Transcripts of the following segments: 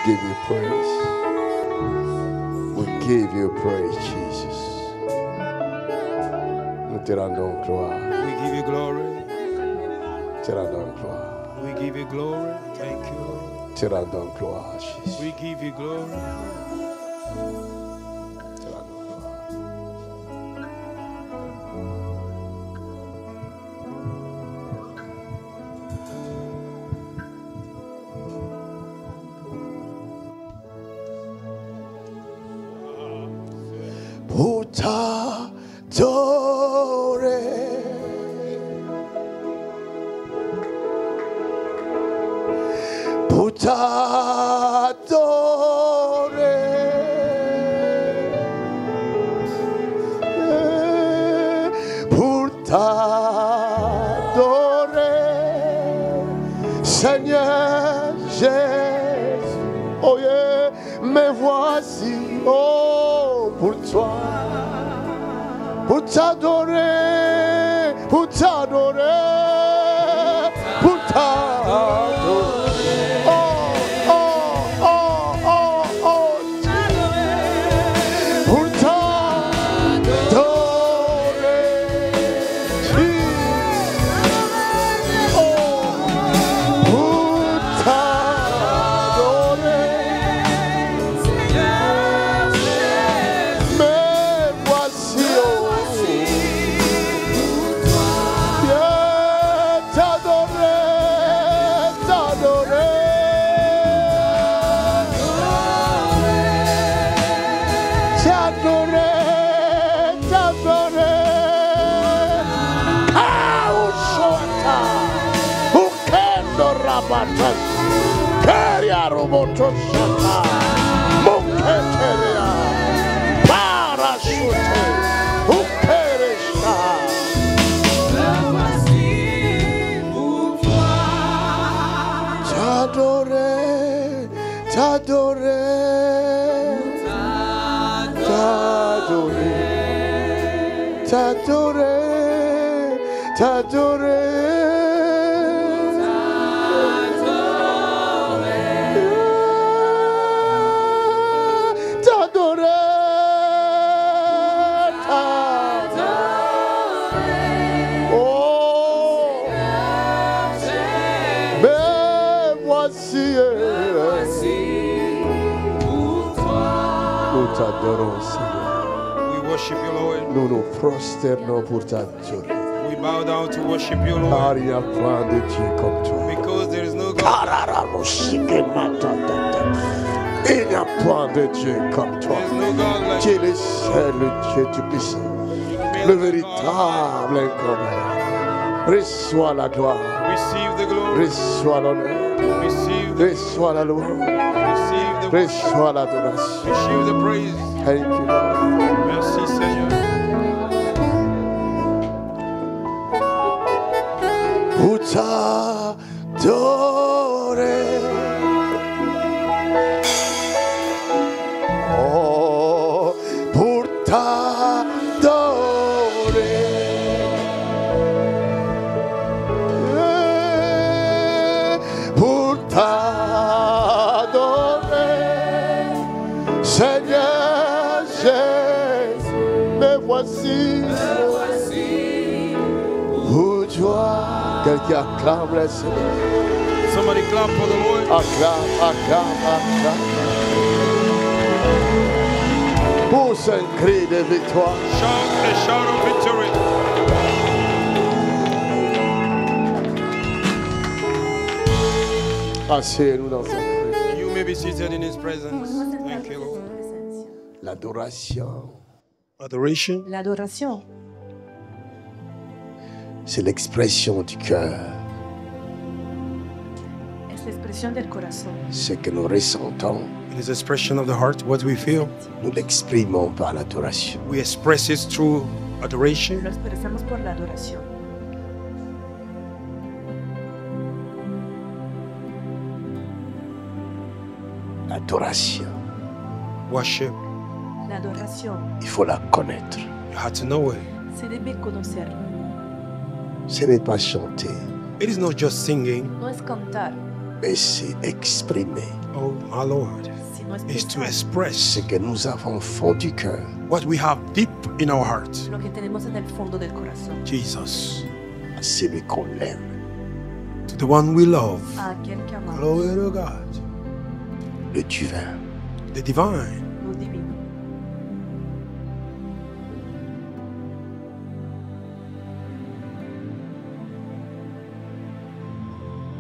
give you praise. We give you praise, Jesus. Nous te rendons gloire. We give you glory. Te rendons gloire. We give you glory. Thank you, Lord. Te rendons gloire, Jesus. We give you glory. Te rendons gloire. Pour t'adorer, pour t'adorer, pour t'adorer, Seigneur Jésus, oh yeah, me voici, oh, pour toi, pour t'adorer, pour t'adorer, pour t'adorer. Oh, oh, oh, oh, oh. Pour t'adorer. Oh, pour t'adorer. Me voici, oh. Yeah, t'adorer, t'adorer. T'adorer, t'adorer. Ah, Ushota. Ukendo rabatas. Keria robotoshata. Muketeria. Parachute. Ukeresha. T'adorer, t'adorer. T'adorer, t'adorer, t'adorer, t'adorer. Oh, me voici, nous t'adorons, Seigneur. We worship you, Lord. Nous nous prosternons pour t'adorer. We bow down to worship you, Lord. Car il n'y a point de Dieu comme toi. Because there is no God. Il n'y a point de Dieu comme toi. There is no God like Tu es le seul Dieu tout-puissant, le véritable incomparable. Reçois la gloire, Receive the glory. reçois l'honneur, Receive the reçois la louange, receive the worship. reçois l'adoration. Receive the praise. Thank you, Lord. Merci, Seigneur. Pour t'adorer. Oh, pour t'adorer. Pour t'adorer. Seigneur Jésus, me voici. Pour toi. Quelqu'un acclame le Seigneur. Somebody clap for the Lord. Acclame, acclame, acclame. Pousse un cri de victoire. Shout a shout of victory. Asseyez-nous dans sa présence. You may be seated in His presence. Thank you, Lord. L'adoration, Adoration L'adoration, c'est l'expression du cœur. es la expresión del corazón. Ce que nous ressentons, it is expression of the heart. What we feel, nous l'exprimons par l'adoration. we express it through adoration. Lo expresamos por la adoración. L'adoration, Worship. La adoración il faut la connaître. You have to know it. se debe conocer. Ce n'est pas chanter, It is not just singing, No es cantar, mais c'est exprimer. Oh, my Lord, si no is to expresar express ce que nous avons au fond du cœur. what we have deep in our heart. lo que tenemos en el fondo del corazón, Jesus, À celui qu'on aime. to the one we love. a aquel que amamos, Glory to God, Le divin. the divine. lo divino.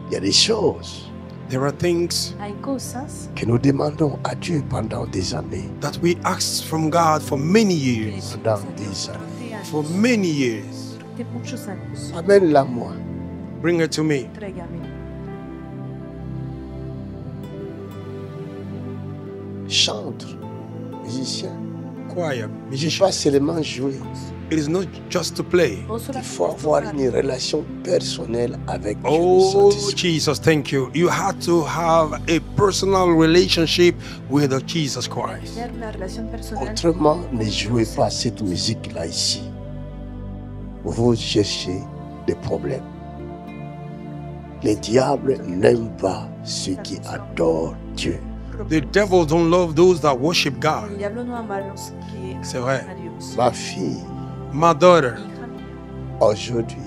Il y a des choses There are things Hay cosas que nous demandons à Dieu pendant des années. that we ask from God for many que le years. Pendant pedimos a Dios des années. durante For años, many years. durante muchos años. Amène-la moi. Bring her to me. Tráigame. Chantre, musicien. Choir, Ne musician. pas seulement jouer. It is not just to play. No Il solamente faut avoir tocar, une relation personnelle avec Dieu. le Oh, Saint-Esprit. Jesus, thank you. You had to have a personal relationship with Jesus Christ. tener una relación personal. Autrement, ne jouez pas cette musique-là ici. Vous cherchez des problèmes. Le diable n'aime pas ceux qui adorent Dieu. The devil don't love those that worship El God. diablo no ama a los que C'est vrai. aman a Dios. Ma fille, My daughter, Hija mía, aujourd'hui,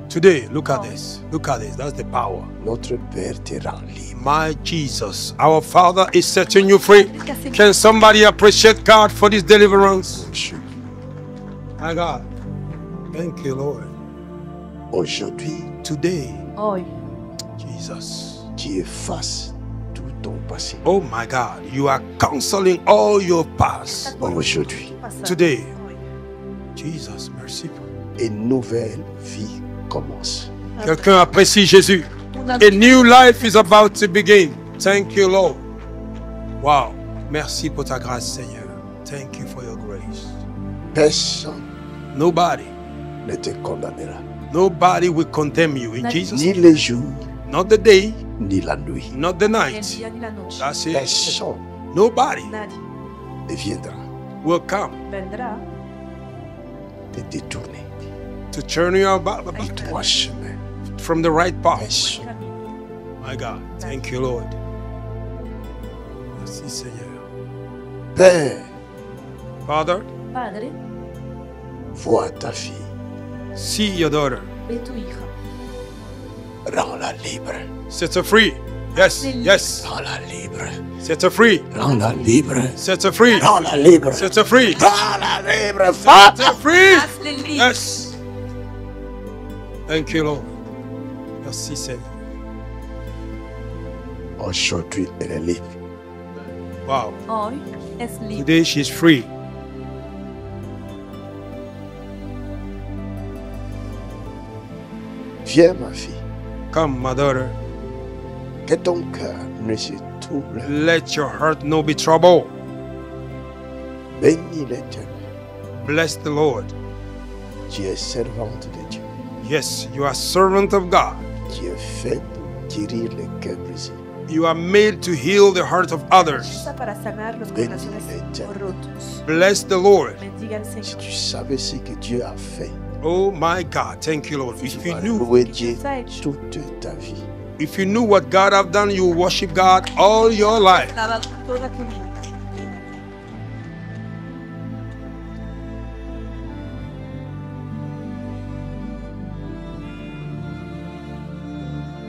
today, look at this. Look at this. That's the power. notre Père te rend libre. My Jesus, our Father is setting you free. Can somebody appreciate God for this deliverance? My God. Thank you, Lord. Aujourd'hui, Today, hoy, Jesus. tu effaces tout ton passé. Oh my God, you are counseling all your past. Aujourd'hui, pasado, Today. hoy. Jesus, merciful. une nouvelle vie commence. Quelqu'un apprécie Jésus. Una A new life is about to begin. Thank you, Lord. Wow. Merci pour ta grâce, Seigneur. Thank you for your grace. Personne Nobody, ne te condamnera. nobody will condemn you in Jesus' Ni name. le jour, Not the day, ni la nuit. not the ni el night. día ni la noche. That's it. Personne Nobody Nadie ne viendra will come vendrá te détourner to turn you about du droit chemin. from the right path. Personne. camino. My God, thank you, Lord. Merci, Seigneur. Père, Father, Padre, vois ta fille, see your daughter. ve tu hija. rends-la libre. Set her free. Yes, yes. Rends-la libre. Set her free. Rends-la libre. Set her free. Rends-la libre. Set her free. Rends-la libre. Set her free. Hazle libre. Yes. Thank you, Lord. Merci, Seigneur. Aujourd'hui, elle est libre. Wow. Hoy es libre. Today she's free. Viens, ma fille, Come, my daughter. que ton cœur ne se trouble. Let your heart not be troubled. Bénis l'Éternel. Bless the Lord. Tu es servante de Dieu. Yes, you are servant of God. Tu es fait pour guérir les cœurs brisés. You are made to heal the heart of others. Usa para sanar los Bendiga corazones ella. rotos. Bless the Lord. Bendiga al Si Señor. tu savais ce que Dieu a fait, Oh my God. Thank you, Lord. tu If you vas knew, louer Dieu Dios ha hecho. toute ta vie. if you knew what God have done, you will worship God all your life. Alaba toda tu vida.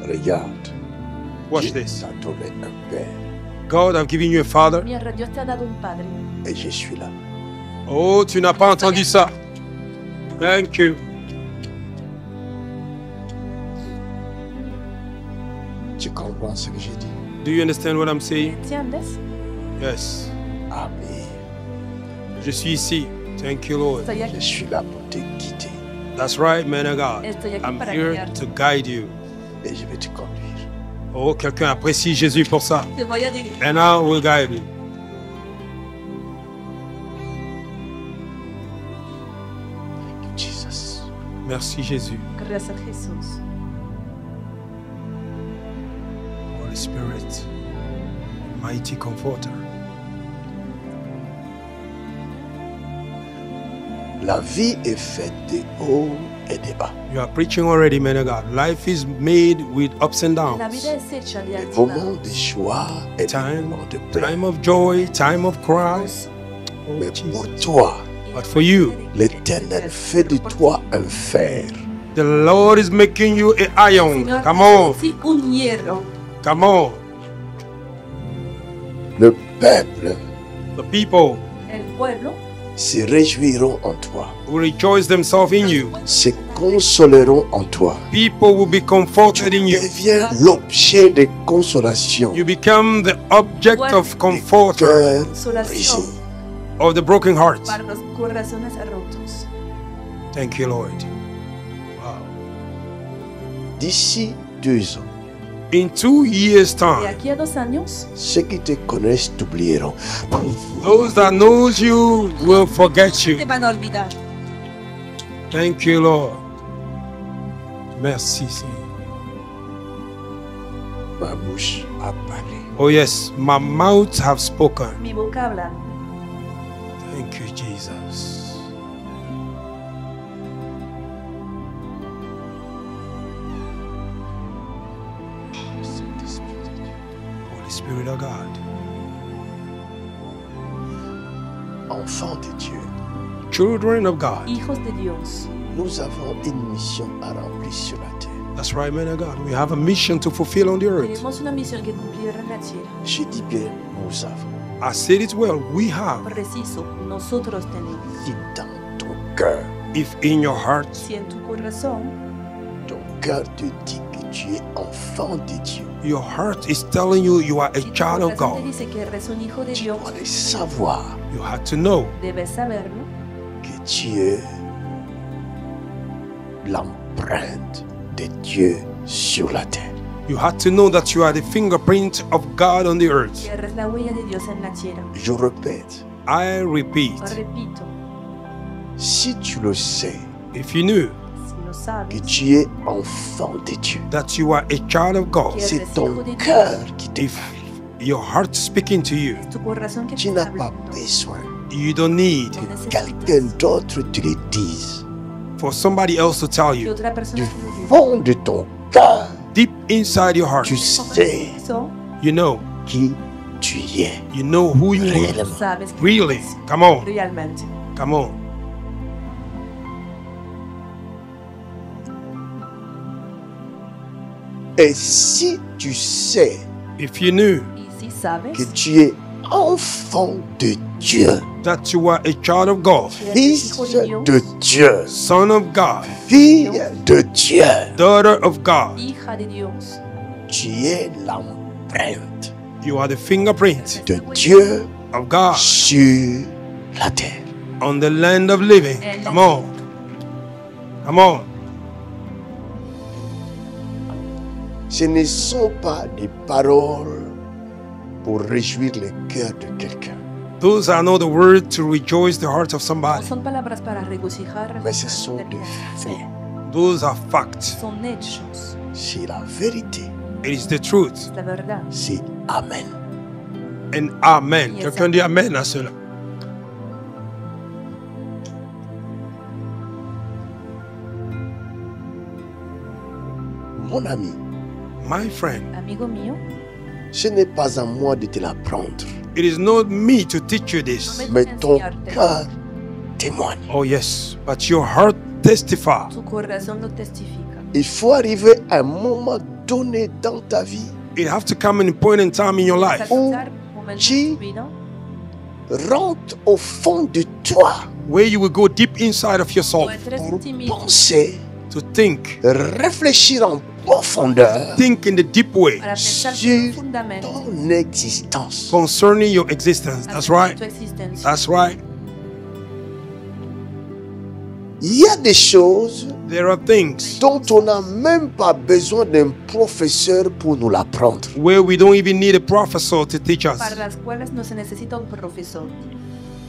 Regarde, Watch Dieu this. t'a donné un Père God have given you a father. Mira, Dios te ha dado un padre. et je suis là. Oh, tu n'as pas entendu ça. Thank you. Tu comprends ce que j'ai dit? Do you understand what I'm saying? ¿Entiendes? Yes. Amen. Je suis ici. Thank you, Lord. Estoy Je aquí. suis là pour te guider That's right, man of God. Estoy aquí I'm para here guiarte. to guide you. et je vais te conduire. Oh, quelqu'un apprécie Jésus pour ça. Te voy a dirigir. And I will guide you. Thank you, Jesus. Merci, Jésus. Gracias, Jesús. Holy Spirit, mighty comforter. La vie est faite de hauts et des bas. You are preaching already, man of God. Life is made with ups and La downs. vida es hecha de Des altibajos. moments de joie et des Time, moments de pleurs. time of joy, time of cries. Oh, Mais Jesus. pour toi, But for you, l'Éternel fait de toi un fer. the Lord is making you an iron. Señor, Come on, sí, un hierro. come on. Le peuple The people El pueblo se réjouiront en toi, will rejoice themselves in you. se consoleront en toi. People will be comforted in Tu you. deviens l'objet de consolation. You become the object of comforter Cœur consolación brisé. of the broken heart. para los corazones rotos. Thank you, Lord. Wow. D'ici 2 ans, In 2 years' De time, aquí a 2 años, ceux qui te connaissent t'oublieront. those that knows you will forget you. te van a olvidar. Thank you, Lord. Merci, Seigneur. Ma bouche a parlé. Oh yes, my mouth have spoken. Mi boca habla. Thank you, Jesus. Holy Spirit of God. Enfants de Dieu, Children of God. Hijos de Dios. nous avons une mission à remplir sur la terre. That's right, man of God. We have a mission to fulfill on the earth. Tenemos una misión que cumplir en la tierra. Je dis bien, nous avons. I said it well. We have. Preciso, nosotros tenemos. Si dans ton cœur, If in your heart, Si en tu corazón ton cœur te dit que tu es enfant de Dieu, your heart is telling you you are a si tu child of corazón te God, dice que eres un hijo de tu Dios, dois le savoir you have to know debes saberlo, que tu es l'empreinte de Dieu sur la terre. you have to know that you are the fingerprint of God on the earth. que eres la huella de Dios en la tierra. Je répète, I repeat, Repito, si tu le sais, if you knew si lo que sabes, tu es enfant de Dieu, that you are a child of God, que c'est eres ton hijo de cœur Dios, qui te if parle. your heart speaking to you, tu corazón que te Tu está n'as pas hablando. besoin you don't need No que quelqu'un necesitas d'autre te le dise. for somebody else to tell que you. otra persona Du te lo diga. fond de ton cœur, Deep inside your heart, tu sais Eso, you know qui tu es who you are. réellement. sabes que Really? eres Come on, realmente. come on. Et si tu sais If you knew Y si sabes que tu es enfant de Dieu, that you are a child of God, que eres fils hijo de Dios, de Dieu, son of God, fille de Dieu, daughter of God, hija de Dios, tu es l'empreinte you are the fingerprint de Dieu of God sur la terre. on the land of living. Come on. Come on. Ce ne sont pas des paroles pour réjouir le cœur de quelqu'un, Those are not the words to rejoice the heart of no somebody. son palabras para regocijar el mais ce corazón sont de des alguien. faits. Those are facts. Son hechos, C'est la vérité. It is the truth. la verdad. C'est Amen. And amen. Yes, Quelqu'un dit amen à cela. Mon ami, My friend, Amigo mío, ce n'est pas à moi de te l'apprendre, it is not me to teach you this. mais ton cœur témoigne. Oh yes, but your heart testify. tu corazón lo testifica. Il faut arriver à un moment donné dans ta vie, It have to come in a point in time in your life Alcanzar momentos Sí. en tu vida rentre au fond de toi where you will go deep inside of your soul o entres en pour ti mismo penser, to think réfléchir en profondeur in the deep way para pensar sur profundamente ton existence. concerning your existence. That's acerca de right. tu existencia. That's right. Il y a des choses There are things dont on n'a même pas besoin d'un professeur pour nous l'apprendre. where we don't even need a professor to teach us. Para las cuales no se necesita un profesor.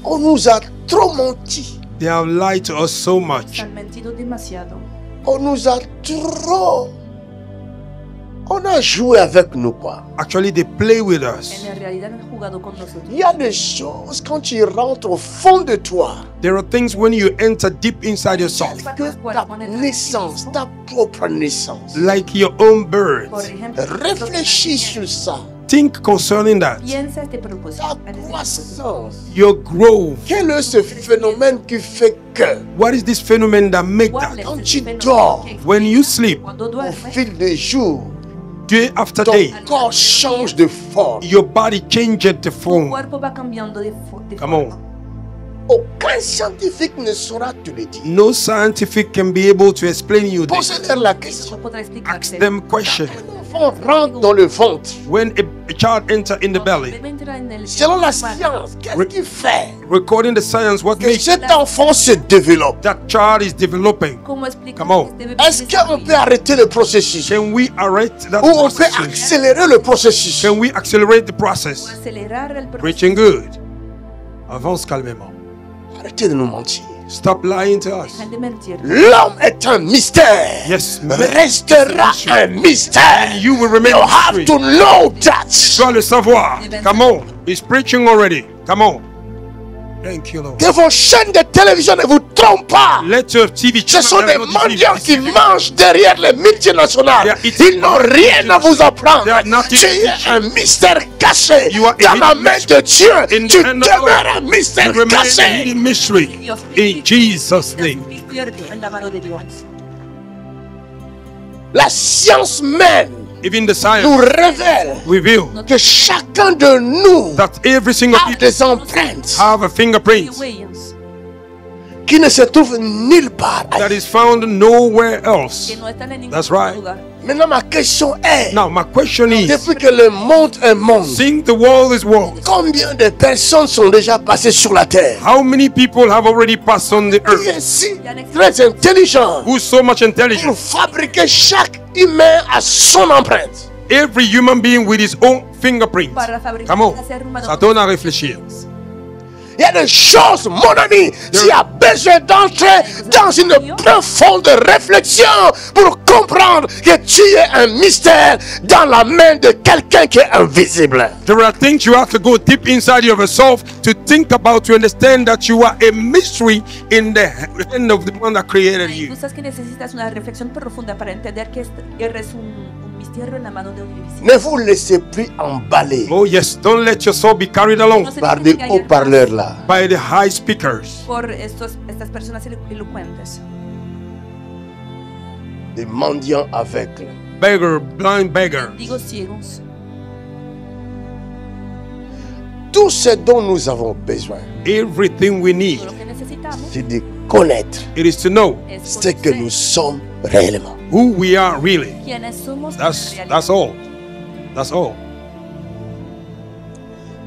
On nous a trop menti. They have lied to us so much. Se han mentido demasiado. On nous a trop On a joué avec nous quoi. Actually, they play with us. En realidad han jugado con nosotros. Il y a des choses quand tu rentres au fond de toi. There are things when you enter deep inside yourself, Que ta naissance, ta propre naissance. like your own birth. Por ejemplo, Réfléchis sur ça. Think concerning that. piensa este propósito. Ta croissance. Your growth. Quel est ce phénomène qui fait que What is this phenomenon that make ¿Cuál that? es Quand el tu fenómeno dors, que When you sleep, cuando au duermes, fil des jours, day after ton day, corps change de forme. your body changes the tu form. cuerpo va cambiando de Come on. forma. Aucun scientifique ne saura te le dire. No scientific can be able to explain you this. Posez-leur la question. No podrá Ask explicarte. them question. L'enfant rentre dans le ventre. When a child enter in the Cuando belly, debe entrar en el Selon la humano, science, qu'est-ce qui fait recording the science, what que makes cet enfant se développe? that child is developing? ¿Cómo explicar Come on. que este bebé Est-ce se qu'on peut desarrolla? arrêter le processus? Can we arrest that Ou on peut process? accélérer le processus? Can we accelerate the O process? acelerar el proceso. Preaching good. Avance calmement. Arrêtez de nous mentir. Stop lying to us. Dejen de mentir. L'homme est un mystère. Yes, Restera un mystère. you will remain You have mystery. to know Tu that. dois le savoir. Come on. He's preaching already. Come on. Thank you, Lord. Que vos chaînes de télévision ne vous trompent pas. Let your TV Ce sont des channel mendiants qui mangent derrière les multinationales. Ils n'ont rien à vous apprendre. They are nothing Tu to es teach you. un mystère caché You are a dans la hidden main de Dieu. in Tu the hand of demeures God. un mystère You remain a caché. hidden mystery. In Jesus' name. En la mano de Dios. La science même Even the nous science révèle reveal que chacun de nous that every single a people des empreintes have a fingerprint Huellas qui ne se trouvent nulle part that ailleurs. is found nowhere else. que no están en ningún That's right. lugar. Maintenant, ma question est, Now, my question is, depuis que le monde est monde, seeing the world is world, combien de personnes sont déjà passées sur la terre? how many people have already passed on the Qui earth? est si très intelligent Who's so much pour intelligent? fabriquer chaque humain à son empreinte? Every human being with his own fingerprint. Para fabricar Come on. el ser humano Ça donne à réfléchir. Il y a des choses, mon ami, tu as besoin d'entrer dans une profonde réflexion pour comprendre que tu es un mystère dans la main de quelqu'un qui est invisible. There are things you have to go deep inside of yourself to think about, to understand that you are a mystery in the hand of the one that created Hay you. cosas que necesitas una reflexión profunda para entender que eres un misterio en la mano de un invisible. Ne vous laissez plus emballer Oh yes, don't let your soul be carried along No se par dejen des callar haut-parleurs là. by the high speakers, por estas personas elocuentes, Des mendiants aveugles. blind beggar. mendigos ciegos. Tout ce dont nous avons besoin, Everything we need, Todo lo que necesitamos c'est de connaître it is to know es ce que nous sommes réellement. who we are really. quiénes somos en That's realidad. all. That's all.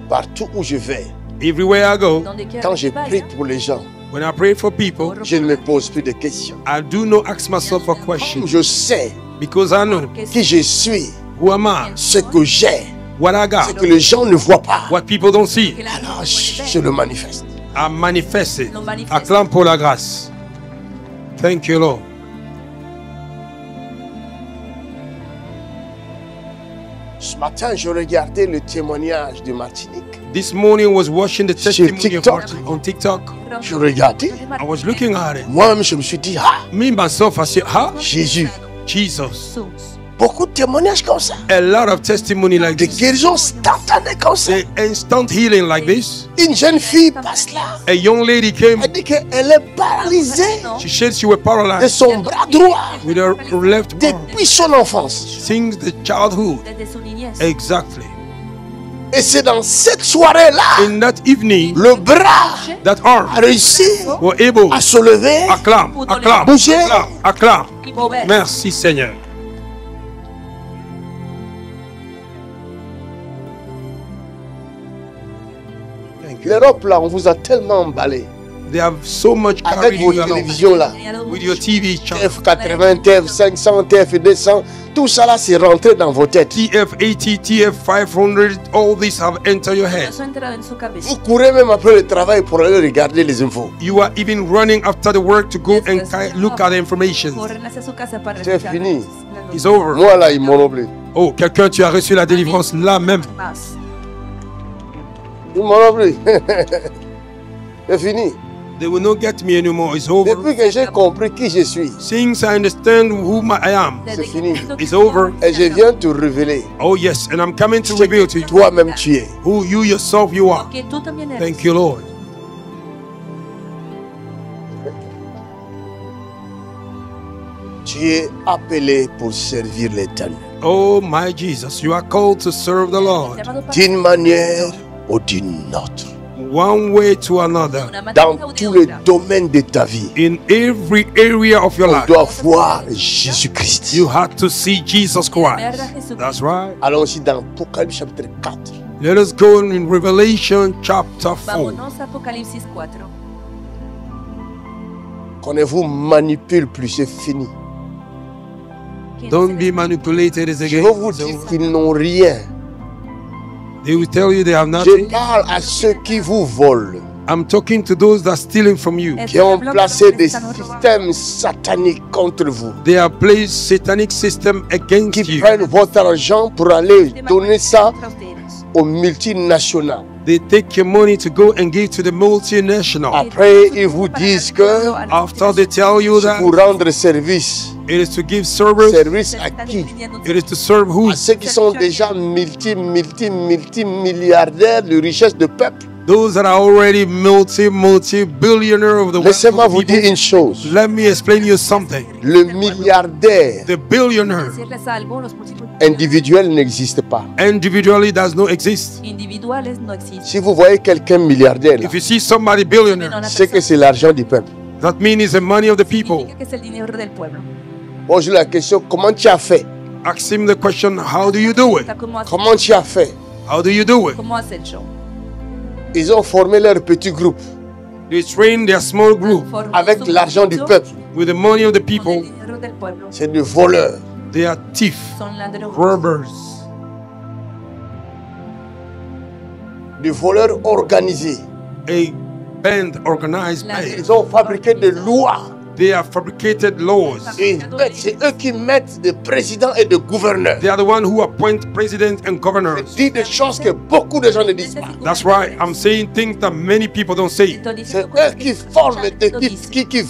Partout où je vais, Everywhere I go, Donde quiera quand que je vaya, prie pour les gens, when I pray for people, je ne me pose plus de questions. I do not ask myself a question Je sais because I know que qui je suis, who am I, ce que j'ai, what I ce got, que les gens ne voient pas. what people don't see. que la gente Alors, no puede je ver. le manifeste. I manifest it. Lo manifiesto. Acclame pour la grâce. Thank you, Lord. Ce matin, je regardais le témoignage de Martinique. This morning I was watching the Sur testimony of TikTok. Martin on TikTok. Je regardais. I was looking at it. Moi-même, je me suis dit, ah, Me myself, I said, huh? Jésus. Jesus. Jesús. Beaucoup de témoignages comme ça. A lot of testimony like Des this. guérisons instantanées comme ça. The instant healing like this. Une jeune fille passe là. A young lady came. Elle dit qu'elle est paralysée She said she was de paralyzed son bras droit with her left arm depuis son enfance. since the childhood. Desde su niñez. Exactly. Et c'est dans cette soirée-là, In that evening, le bras that a arm réussi were able. à se lever. Acclame, acclame, Bouger. acclame, acclame. Y mover. Merci Seigneur. Thank you. L'Europe, là, on vous a tellement emballé. They have so much Avec carried vos you along télévisions, là. with your TV channel. TF80, TF500, TF200, tout ça, là, c'est rentré dans vos têtes. TF80, TF500, all these have entered your head. Eso ha entrado en su cabeza. Vous courez même après le travail pour aller regarder les infos. You are even running after the work to go and look at the information. Corren hacia su casa para C'est revisar fini. las noticias. It's over. Moi, là, ils m'ont oublié. Oh, quelqu'un, tu as reçu la délivrance là même. Más. Ils m'ont non plus. C'est fini. They will not get me anymore. It's over. Depuis que j'ai compris qui je suis, Since I understand who I am, Desde fini. que entiendo It's quién soy, over. et je viens te révéler Oh yes, and I'm coming to reveal to you toi-même tu es. who you yourself you are. lo que tú también eres. Thank you, Lord. Tu es appelé pour servir l'Éternel. Oh my Jesus, you are called to serve the Lord Llamado para D'une manière ou d'une autre. one way to another una manera Dans o de tous les otra. domaines de ta vie, in every area of your on life. doit voir Jésus-Christ. You have to see Jesus Ver a Christ. Jesucristo. That's right. Allons-y dans Apocalypse chapitre 4. Let us go in Revelation chapter 4. Vámonos a Apocalipsis 4. Qu'on ne vous manipule plus, c'est fini. Que Don't no be se manipulated as Je again. vais vous dire qu'ils n'ont rien. They will tell you they have Je nothing. parle à ceux qui vous volent, I'm talking to those that are stealing from you. les- qui ont Estoy hablando placé de los que des están robando, systèmes sataniques contre vous, They have placed satanic system against qui you. prennent votre argent pour aller de donner ça contra ustedes. aux multinationales. They take your money to go and give to the multinational. Après, ils vous disent que After they tell you c'est that pour rendre service. it is to give service, Service à qui? it is to serve who? À ceux qui sont déjà multimilliardaires de richesse de peuple. Those that are already multi-billionaire of the wealth Laissez-moi of vous the people. dire une chose. Let me explain you something. Le milliardaire The billionaire Decirles algo, los multiplicadores individuel n'existe pas. individually does not exist. individuales no existen. Si vous voyez quelqu'un milliardaire, là, If you see somebody billionaire, c'est que c'est l'argent du peuple. that means it's the money of the people. Significa que es el dinero del pueblo. Pose la question, comment tu as fait? Ask him the question, how do you do it? Comment tu as fait? How do you do it? ¿Cómo has hecho? Ils ont formé leur petit groupe They train their small group avec l'argent du peuple. with the money of the Con el people. dinero del pueblo. C'est des voleurs. They are thieves, Son ladrones. robbers. Des voleurs organisés. A band organized band. Ils ont fabriqué des lois. They have fabricated laws. Et c'est eux qui mettent des présidents et des gouverneurs. They are the one who appoint president and Je governors. dis des choses que beaucoup de gens ne disent pas. That's why I'm saying things that many people don't say. C'est eux qui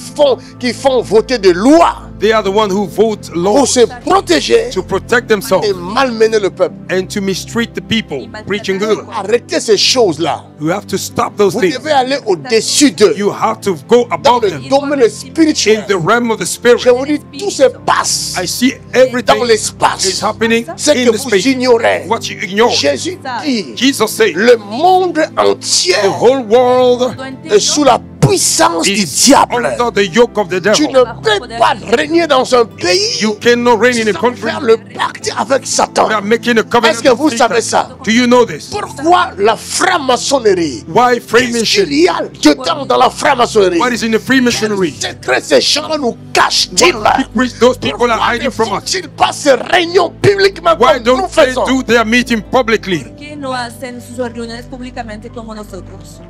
forment, qui font voter des lois They are the one who vote pour laws se protéger to protect themselves et malmener le peuple. and to mistreat the people, preaching good. Arrêtez ces choses-là. You have to stop those Vous things. devez aller au-dessus d'eux. You have to go Dans above le them domaine in spirituel. the realm of the Je spirit. vous dis, tout se passe I see dans everything is l'espace. happening C'est in que the vous space. ignorez. What you ignore. Jésus dit, Jesus said, le monde entier the whole world est sous la puissance du is diable. under the yoke of the Tu devil. ne peux pas régner dans un pays You cannot reign in a sans country faire le pacte avec Satan. without making a covenant Est-ce que vous with savez Satan. ça? Do you know this? Pourquoi la franc-maçonnerie? Why Qu'est-ce Freemasonry? qu'il y a dedans dans la franc-maçonnerie? What is in the Freemasonry? Quels secrets ces gens nous cachent-ils? What secrets those people are Pourquoi ne hiding from us? font-ils pas ces réunions publiquement Why comme nous don't they faisons? do their meeting publicly? ¿Por qué no hacen sus reuniones públicamente como nosotros?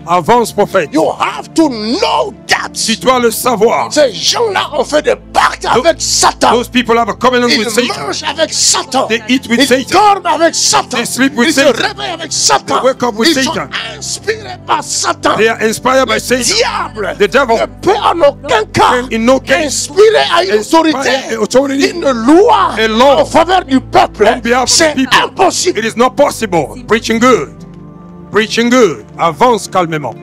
Avance, prophète. You have to know that. Tu dois le savoir. Ces gens-là ont fait des pactes avec Satan. Those people have a covenant Ils with Satan. mangent avec Satan. They eat with Ils Satan. dorment avec Satan. They sleep with Ils se Satan. réveillent avec Satan. They wake up with Ils Satan. sont inspirés par Satan. They are inspired by Satan. Diable The devil ne peut en aucun cas in no case inspirer à une inspire autorité authority une loi a law en faveur du peuple. on behalf of C'est the people. impossible. It is not possible. Preaching good. Preaching good. Avance calmement.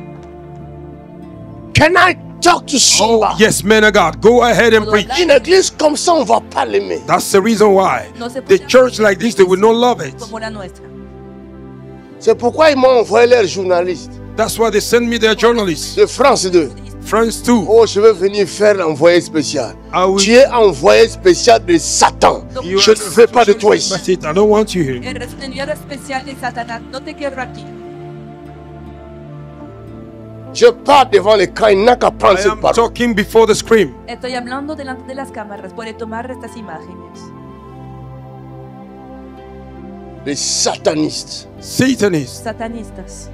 Can I talk to Oh, somebody? yes, man of God. Go ahead and preach. Une église comme ça, on va pas l'aimer. That's the reason why the church like this, they will not love it. Como la nuestra. C'est pourquoi ils m'ont envoyé leurs journalistes That's why they send me their journalists. de France 2. France too. Oh, je vais venir faire l'envoyé spécial. I will- Tu es envoyé spécial de Satan. You Je are- ne veux pas de toi ici. That's it. I don't want you here. Eres un enviado especial de Satanás. No te quiero aquí. Je pars devant l'écran, il n'a qu'à prendre I cette am parole. talking before the screen. Estoy hablando delante de las cámaras. Puede tomar estas imágenes. Les satanistes. Satanists. Satanistas.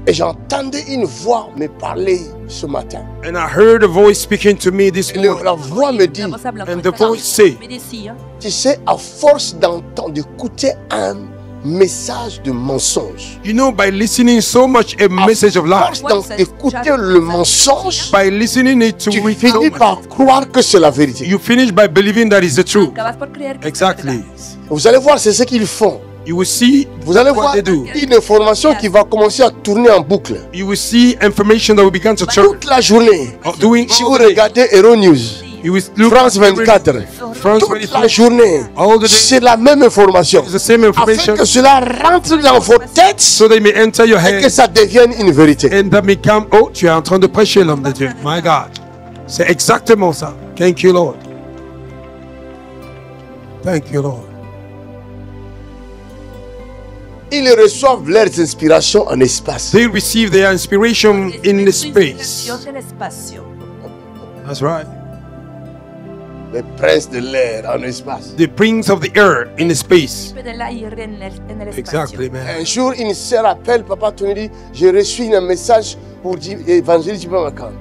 Et j'entendais une voix me parler ce matin. And I heard a voice speaking to me this Et morning. la voix me dit, La voz hablando And esta the voice noche say, me decía, tu sais, à force d'entendre, d'écouter un message de mensonge, you know, by listening so much a message of à lies, force d'écouter le mensonge, by listening it to tu read so finis much, par croire que c'est la vérité. you finish by believing that is the truth. acabas por creer que es Exactly. verdad. Vous allez voir, c'est ce qu'ils font. You will see Vous allez what voir they do. une information qui va commencer à tourner en boucle. You will see information that will begin to turn. Toute la journée, Doing si all vous the day. regardez Hero News, You will look France at every- 24, France toute la 24. journée, All the day. c'est la même information. It's the same Afin information, que cela rentre dans vos têtes so they may enter your et que head ça devienne une vérité. and that may come. Oh, tu es en train de prêcher l'homme de Dieu. My God. C'est exactement ça. Thank you, Lord. Thank you, Lord. Ils reçoivent leurs inspirations en espace. They receive their inspiration in the space. Inspiración del espacio. That's right. Les princes de l'air en espace. The prince of the air in the space. Del aire en el espacio. Exactly, man. Un jour, une sœur appelle Papa Tony dit, j'ai reçu un message pour dire évangéliste Macan.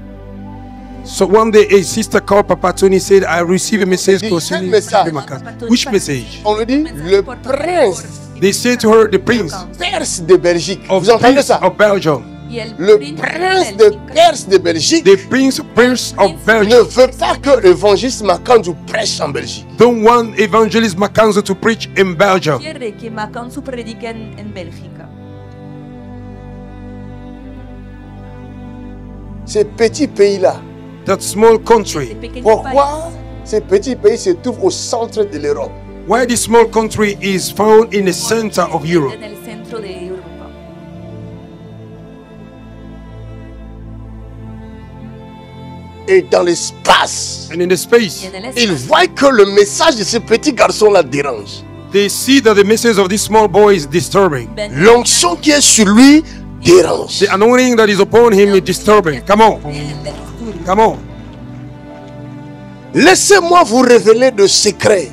So one day a sister called Papa Tony, said, I received a message concerning message? Which message? On lui dit, le prince They say to her, the prince perse de Belgique. of, Vous entendez Prince ça? of Belgium. Y el Le príncipe prince de de Bélgica Perse de Belgique The prince of ne Belgium veut pas que l'évangéliste Macandu prêche en Belgique. don't want evangelist Makanzo to preach in Belgium. quiere que Macanzu predique en Bélgica. Ces petits pays-là, That small Este country. pequeño pourquoi país, ces petits pays se trouvent au centre de l'Europe? Why this small country is found in the center of Europe. en el centro de Europa. Et dans l'espace, And in the Y space, en el ils espacio. voient que le message de ce petit garçon-là dérange. they see that the message of this small boy is disturbing. L'onction qui est sur lui dérange. The anointing that is upon him is disturbing. Come on. Come on. Laissez-moi vous révéler de secrets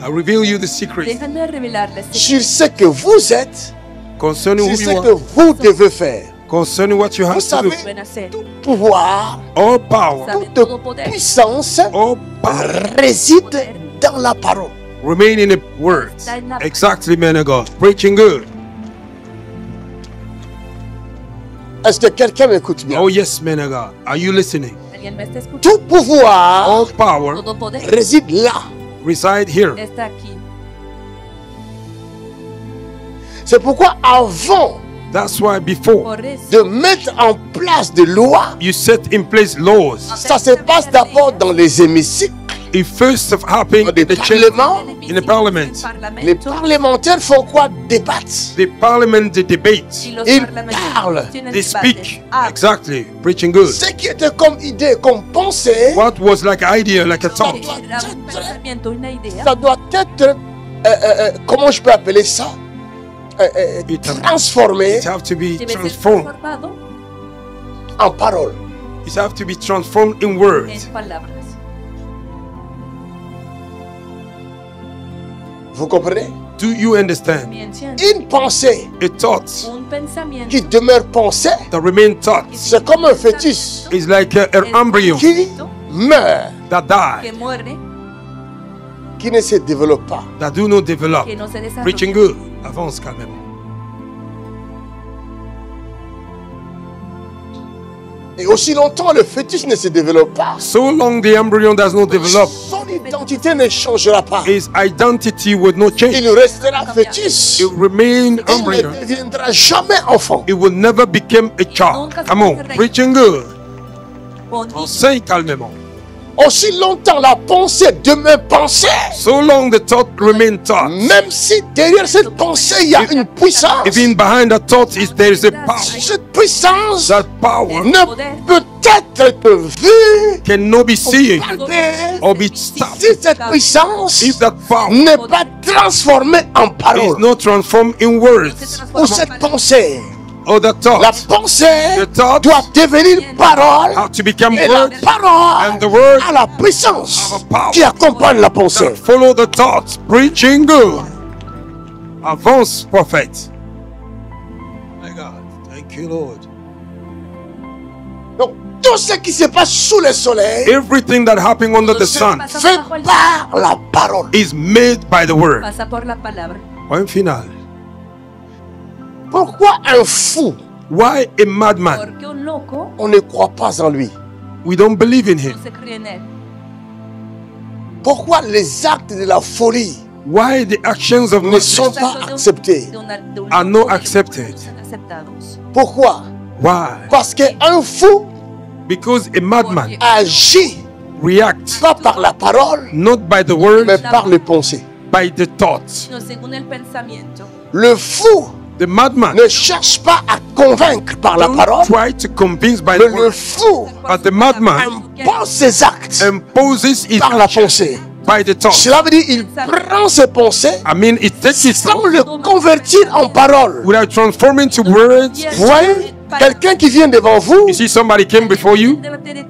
I reveal you the secret Déjame revelarles sur ce que vous êtes, concerning sur who ce you que are, vous devez faire. concerning what you have Vous to do. savez, pueden hacer. pouvoir, All power, Saben todo toute poder. puissance all power réside dans la parole. remain in the word. Exactly, man of God. Preaching good. Est-ce que quelqu'un m'écoute bien? Oh, yes, man of God. Are you listening? ¿Alguien me está escuchando? Tout pouvoir All power Todo poder réside là. reside here. está aquí. C'est pourquoi avant That's why before Por eso, de mettre en place des lois, you set in place laws, ça se passe d'abord dans les hémicycles, it first happened dans des in the church, parlements. in the parliament. Les parlementaires font quoi? Débattent. The parliament, the debate, y los Ils parlamentarios parlent. tienen they debates. speak. Ah, Exactly. Preaching good. Ce qui était comme idée, comme pensée, What was like an idea, like a thought, era un pensamiento, una idea. ça doit être, comment je peux appeler ça? It- Transformé it have to be Debe ser transformed. transformado en parole. It have to be transformed in words. en palabras. Vous comprenez? Do you understand? Bien, Une pensée A thought un pensamiento qui demeure pensée, that remain thought c'est comme un fœtus is like an embryo qui meurt, that que die, muere, qui ne se développe pas. that do not develop. que no se Preaching desarrolla. good. Avance calmement. Et aussi longtemps le fœtus ne se développe pas, So long the embryo does not develop, son identité ne changera pas. his identity would not change. Il restera fœtus. It remain Il embryo. ne deviendra jamais enfant. It will never become a child. Come on, preaching good. Enseigne calmement. Aussi longtemps la pensée demeure pensée, So long the thought remain thought. même si derrière cette pensée il y a une puissance. Even behind the thought is there is a power. Cette puissance That power ne peut être vue, cannot be seen palpée, or be stopped si cette puissance if that power n'est pas transformée en is parole. not transformed in words Ou cette pensée, or the la thought. pensée The thought doit devenir parole have to become et la word parole and the word a la puissance have a power qui accompagne la pensée. that follow the thoughts. Preaching good. Avance, prophet. My God, thank you, Lord. Donc, tout ce qui se passe sous le soleil Everything that happened under the sun fait par la parole. is made by the word. Pasa por la palabra. Point final. Pourquoi un fou, Why a madman? Porque un loco on ne croit pas en lui? We don't believe in him. no se cree en él. Pourquoi les actes de la folie Why the actions of ne madness sont pas acceptés? are not accepted? Son aceptados. Pourquoi? Why? Parce qu'un fou Because a madman agit reacts pas par la parole, not by the word, mais par les pensées. by the thoughts. No, según el pensamiento. Le fou The madman ne cherche pas à convaincre par la don't parole, try to convince by mais the le word, fou but the madman impose ses actes imposes his par la action pensée. by the thought. Cela veut dire qu'il prend ses pensées I mean, it takes his sans thought le convertir en parole. without transforming to words. Vous voyez, quelqu'un qui vient devant vous, You see somebody came before you,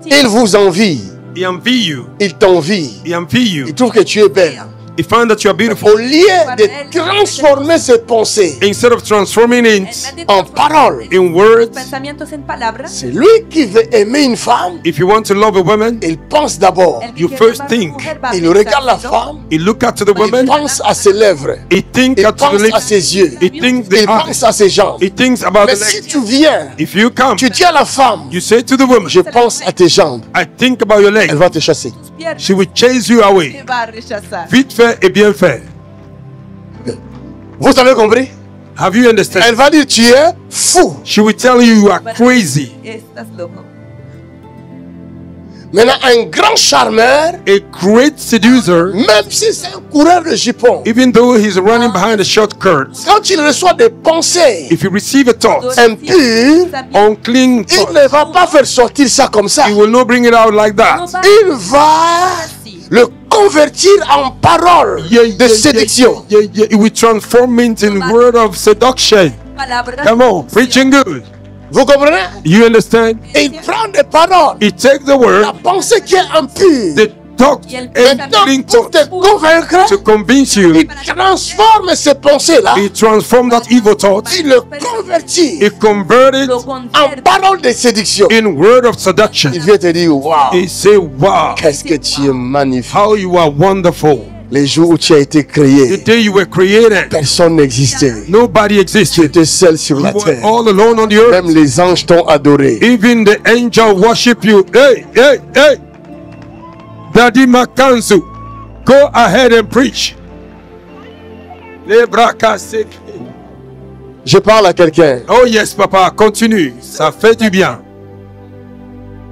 il vous envie, he envy you, il t'envie, he envy you, il trouve que tu es belle. he found that you are beautiful. Au lieu de transformer ses pensées Instead of transforming it en parole, in words, Pensamientos en palabras. c'est lui qui veut aimer une femme, if you want to love a woman, il pense d'abord, El que You quiere first amar a su think. mujer va a il pensar regarde la primero, femme, he look at the il woman, pense à ses lèvres, he think il at the pense à lips, ses yeux, he think the il pense eyes, à ses jambes. he thinks about Mais the si legs. tu viens, If you come, tu dis à la femme, you say to the woman, je pense à tes jambes, I think about your legs, elle va te chasser. tus piernas, she will chase you te away. va a rechazar. Vite fait et bien fait. Vous avez compris? Have you understood? Elle va dire, tu es fou. She will tell you you are crazy. Estás loco. Maintenant, un grand charmeur, A great seducer, même si c'est un coureur de jupons, even though he's running behind the short curtains, quand il reçoit des pensées if you receive a thought, impures, unclean il thought, ne va pas faire sortir ça comme ça. he will not bring it out like that. Il va le convertir en parole de séduction. It will transform it in word of seduction. Palabras. Come on, preaching good. Vous comprenez? You understand? Et il prend des paroles, He takes the la word, pensée qui est impure. the thought, Maintenant, unclean pour te thought, convaincre, to convince you. il transforme ces pensées-là, He transformed that evil thought. il le convertit He converted Lo en convierte. parole de séduction. in word of seduction. Il vient te dire, waouh, He say, wow, qu'est-ce que tu es magnifique. how you are wonderful. Les jours où tu as été The créé, day you were created, personne n'existait. nobody Tu existed. étais seul sur la You were terre. all alone on the earth. Même les anges t'ont adoré. Even the angel worship you. Hey, hey, hey. Daddy Makansu, go ahead and preach. Les bras cassés. Je parle à quelqu'un. Oh yes, papa, continue. Ça fait du bien.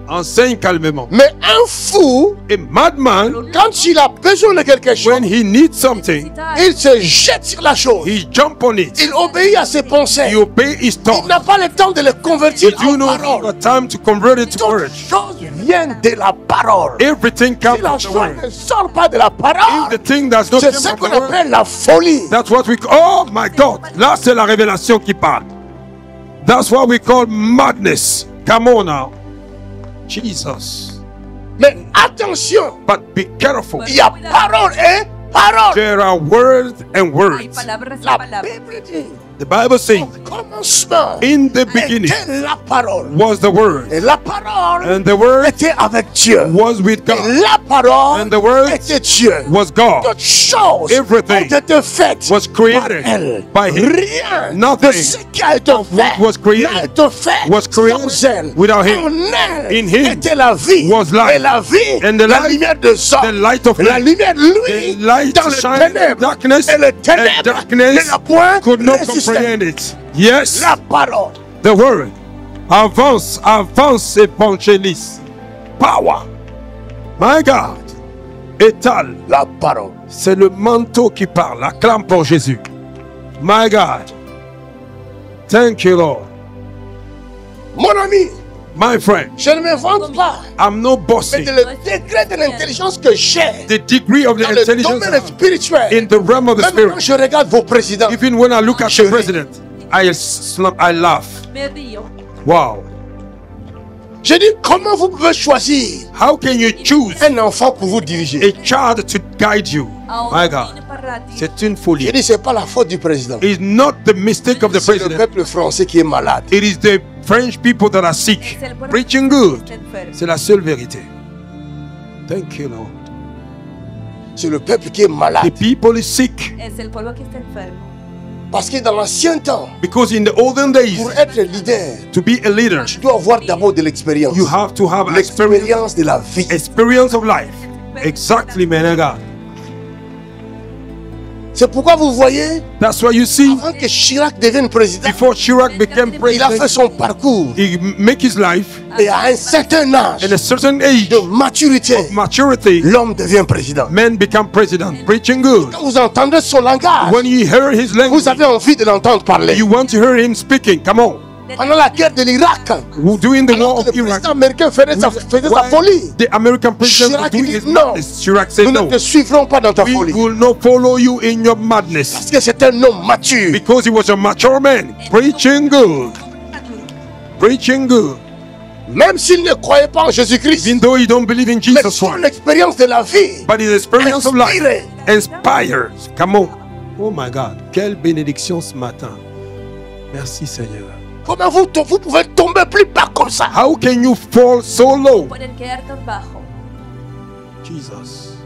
Enseigne calmement. Mais un fou, A madman, quand il a besoin de quelque chose, when he needs something, il se jette sur la chose. he jump on it. Il obéit à ses pensées. He obey his Il thought. n'a pas le temps de le convertir You do en not have parole. a time to convert it to Toute word. chose vient de la parole. Everything Si comes la from the chose word. ne sort pas de la If parole, the thing does not c'est come ce from qu'on the word, appelle la folie. that's what we call, oh my God, là c'est la révélation qui parle. That's what we call madness. Come on now. Jesus. Mais attention, But be careful. il y a parole et parole. There are words and Hay words. palabras y La palabras. Bible dit, The Bible says, au commencement in the beginning était la parole. was the word, Et la parole and the word était avec Dieu. was with Et God, la parole and the word était Dieu. was God, Toutes choses Everything ont été faites was par created elle. by him. Rien Nothing de ce qui a été fait was created n'a été fait was created sans elle. without him. En elle In him était la vie. was life. Et la vie, And the la light- lumière de sang. the light of La light. lumière, lui, The light dans le shine in ténèbre. darkness, Et le and ténèbre darkness ne l'a point could not résisté. comprehend it. Yes, La parole. the word. Avance, avance, évangéliste. Power. My God. Étale. La parole. C'est le manteau qui parle. Acclame pour Jésus. My God. Thank you, Lord. Mon ami, My friend, je ne m'invente pas. I'm no Mais bossy. le degré de l'intelligence que j'ai The degree of the dans le intelligence domaine spirituel, in the realm of the même quand spirit. je regarde vos présidents, Even when I look at Je the ris. president, I laugh. Me río. Wow. je dis comment vous pouvez choisir How can you choose un enfant pour vous diriger? a child to guide you? My Ahora God. viene para tierra a ti. C'est une Je folie. dis, c'est pas la faute du président. It's not the mistake of the C'est le president. peuple français qui est malade. It is the French people that are sick. Es el pueblo Preaching que good. está enfermo. C'est la seule vérité. Thank you, Lord. C'est le peuple qui est malade. The people is sick. Es el pueblo que está enfermo. Parce que dans l'ancien temps, Because in the olden days, pour être leader, to be a leader, tu dois avoir d'abord de l'expérience. you have to have L'expérience de la vie. experience of life. Exactly, man of God. C'est pourquoi vous voyez, That's why you see, avant que Chirac devienne président, before Chirac became il a fait president, son parcours. he make his life Et à un certain âge in a certain age de maturité, maturity, l'homme devient président. men become president. Preaching good. Quand vous entendez son langage, When you hear his vous language, avez envie de l'entendre parler. you want to hear him speaking. Come on. Pendant la guerre de l'Irak, Who doing the war alors que of le Iraq? président américain faisait sa Why folie. the American president was Chirac doing dit his non. madness. Chirac said Nous ne no. te suivrons pas dans ta We folie. will not follow you in your madness. Parce que c'est un homme mature. Because he was a mature man. Preaching good. Preaching good. Même s'il ne croyait pas en Jésus-Christ, Even though you don't believe in mais Jesus son Christ. expérience de la vie, But his experience of life Inspiré. inspires. Come on. Oh my God. Quelle bénédiction ce matin. Merci Seigneur. comment vous pouvez tomber plus bas comme ça? How can you fall so low? Pueden quedar tan bajo. Jesus.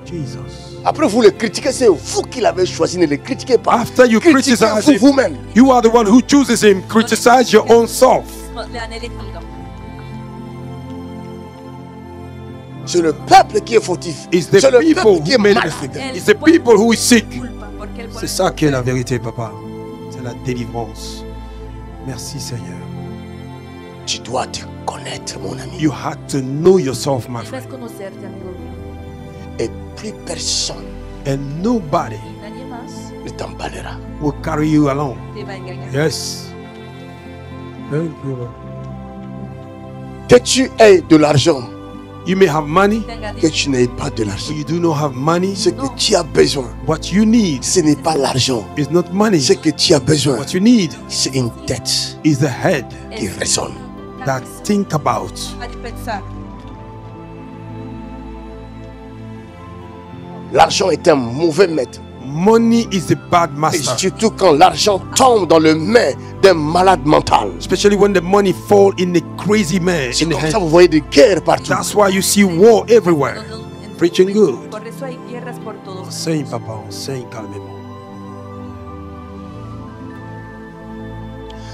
Jesus. Après vous le critiquez, c'est vous qui l'avez choisi, ne le critiquez pas. After you Critiquez criticize vous him, vous-même. you are the one who chooses him. Criticize your own self. Le han elegido. C'est le peuple qui est fautif. It's the C'est le people peuple qui est who made malade. it. It's the people who is sick. Culpa, porque el pueblo C'est ça qui est la vérité, papa. C'est la délivrance. Merci, Seigneur. Tu dois te connaître, mon ami. You had to know yourself, my debes friend. conocerte, amigo mío. Et plus personne And nobody Nadie más ne t'emballera. will carry you along. te va a engañar. Yes. Thank you, Lord. Que tu aies de l'argent, You may have money, Tenga que tu n'aies pas de l'argent. but you do not have money. Ce que tu as besoin, What you need ce n'est pas l'argent. is not money. Ce que tu as besoin, What you need c'est une tête is the head qui résonne. that think about. a pensar. L'argent est un mauvais maître. Money is a bad Et master. surtout quand l'argent tombe dans les mains d'un malade mental. Especially when the money fall in a crazy man C'est in the comme ça hand. vous voyez des guerres partout. That's why you see war everywhere. Preaching good. Por eso hay guerras por todos. Enseigne, papa, enseigne calmement.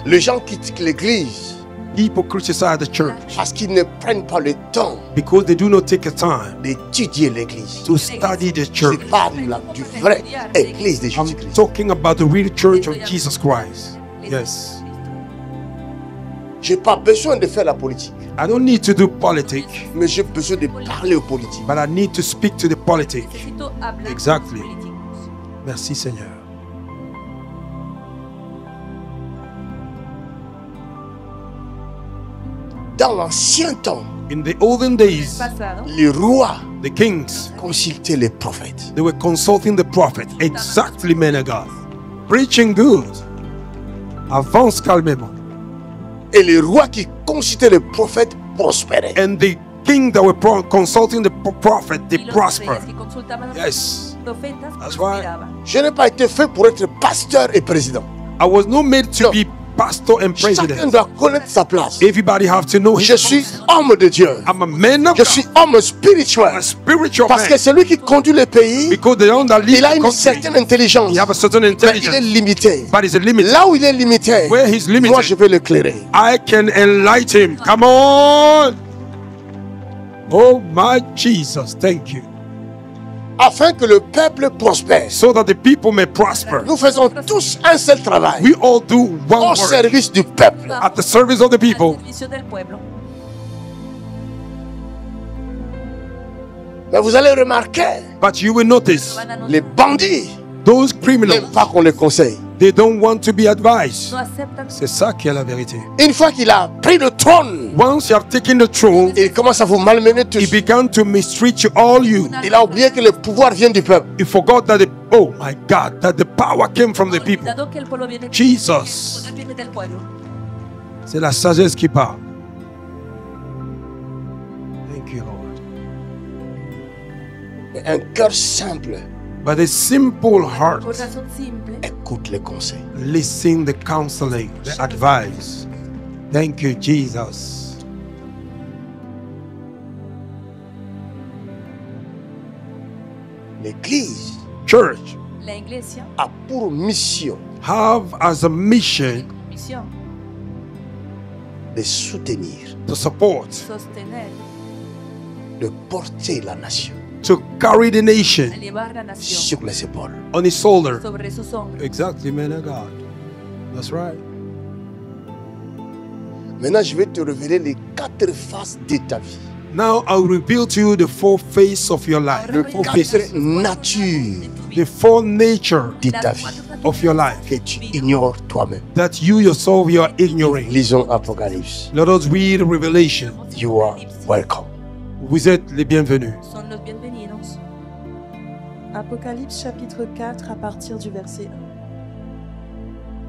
Les gens critiquent l'église People criticize the church parce qu'ils ne prennent pas le temps because they do not take the time d'étudier l'église. to study the church. Je parle du vrai église de I'm Jésus-Christ. talking about the real church of Jesus Christ. Yes. Je n'ai pas besoin de faire la politique, I don't need to do politics, mais j'ai besoin de parler aux politiques. but I need to speak to the politics. Necesito hablar Exactly. con los políticos. Merci Seigneur. Dans l'ancien temps, In the olden days, Pasado, les rois the kings, consultaient les prophètes. they were consulting the prophet. Exactly, man of God. Preaching good. Avance calmement. Et les rois qui consultaient les prophètes prospéraient. And the king that were consulting the prophet, y they los prosper. reyes que consultaban a los Yes. profetas That's right. prosperaban. Je n'ai pas été fait pour être pasteur et président. I was not made to No. be pastor and Chacun president. doit connaître sa place. Everybody have to know Je his suis place. homme de Dieu. I'm a man of Je God. suis homme spirituel. A spiritual Parce que man. celui qui conduit le pays, Because the one that leads il a the une country, certaine intelligence. he have a certain Mais il est intelligence, limité. but it's a limit. Là où il est limité, Where he's limited, moi je vais l'éclairer. I can enlighten him. Come on. Oh my Jesus, thank you. Afin que le peuple prospère. So that the people may prosper. Nous faisons tous un seul travail. We all do one Au work service du peuple. at the service of the Al people. servicio del pueblo. Mais vous allez remarquer, But you will notice Van a no, les bandits those n'aiment criminals, pas qu'on les conseille. they don't want to be advised. no aceptan. C'est ça qui est la vérité. Une fois qu'il a pris le trône, Once you have taken the throne, il commence à vous malmener tous. he began to mistreat you, all you. Il a oublié que le pouvoir vient du peuple. He forgot that oh my God, that the power came from the people. Olvidado que el pueblo viene, Jesus. el poder viene del pueblo. C'est la sagesse qui parle. Thank you, Lord. Et un cœur simple But a simple heart corazón simple écoute les conseils. listen the counseling, the advice. Thank you, Jesus. L'Église Church la iglesia a pour mission have as a mission misión de soutenir, to support, sostener, de porter la nation to carry the nation elevar la nación sur les épaules. on his shoulder. sobre sus hombros. Exactly, man of God. That's right. Maintenant, je vais te révéler les 4 faces de ta vie. Now I'll reveal to you the four faces of your life, Les the four 4 faces, natures the four nature de ta vie of your life que tu ignores toi-même. that you yourself you are ignoring. Lisons Apocalypse. Let us read Revelation. You are welcome. Vous êtes les bienvenus. Son los bienvenidos. Apocalypse chapitre 4 à partir du verset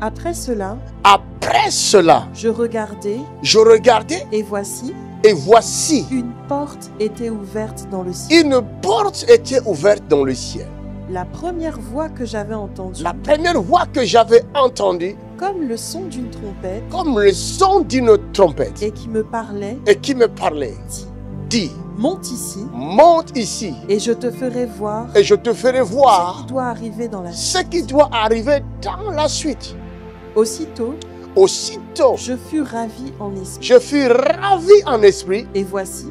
1. Après cela, Après cela, je regardais je regardais et voici, et voici, une porte était ouverte dans le ciel. une porte était ouverte dans le ciel. La première voix que j'avais entendue, La première voix que j'avais entendue, comme le son d'une trompette, comme le son d'une trompette, et qui me parlait, et qui me parlait, dit, dit, monte ici, monte ici, et je te ferai voir et je te ferai ce voir qui doit arriver dans la suite. ce qui doit arriver dans la suite. Aussitôt, Aussitôt, je fus ravi en esprit, je fus ravi en esprit, et voici,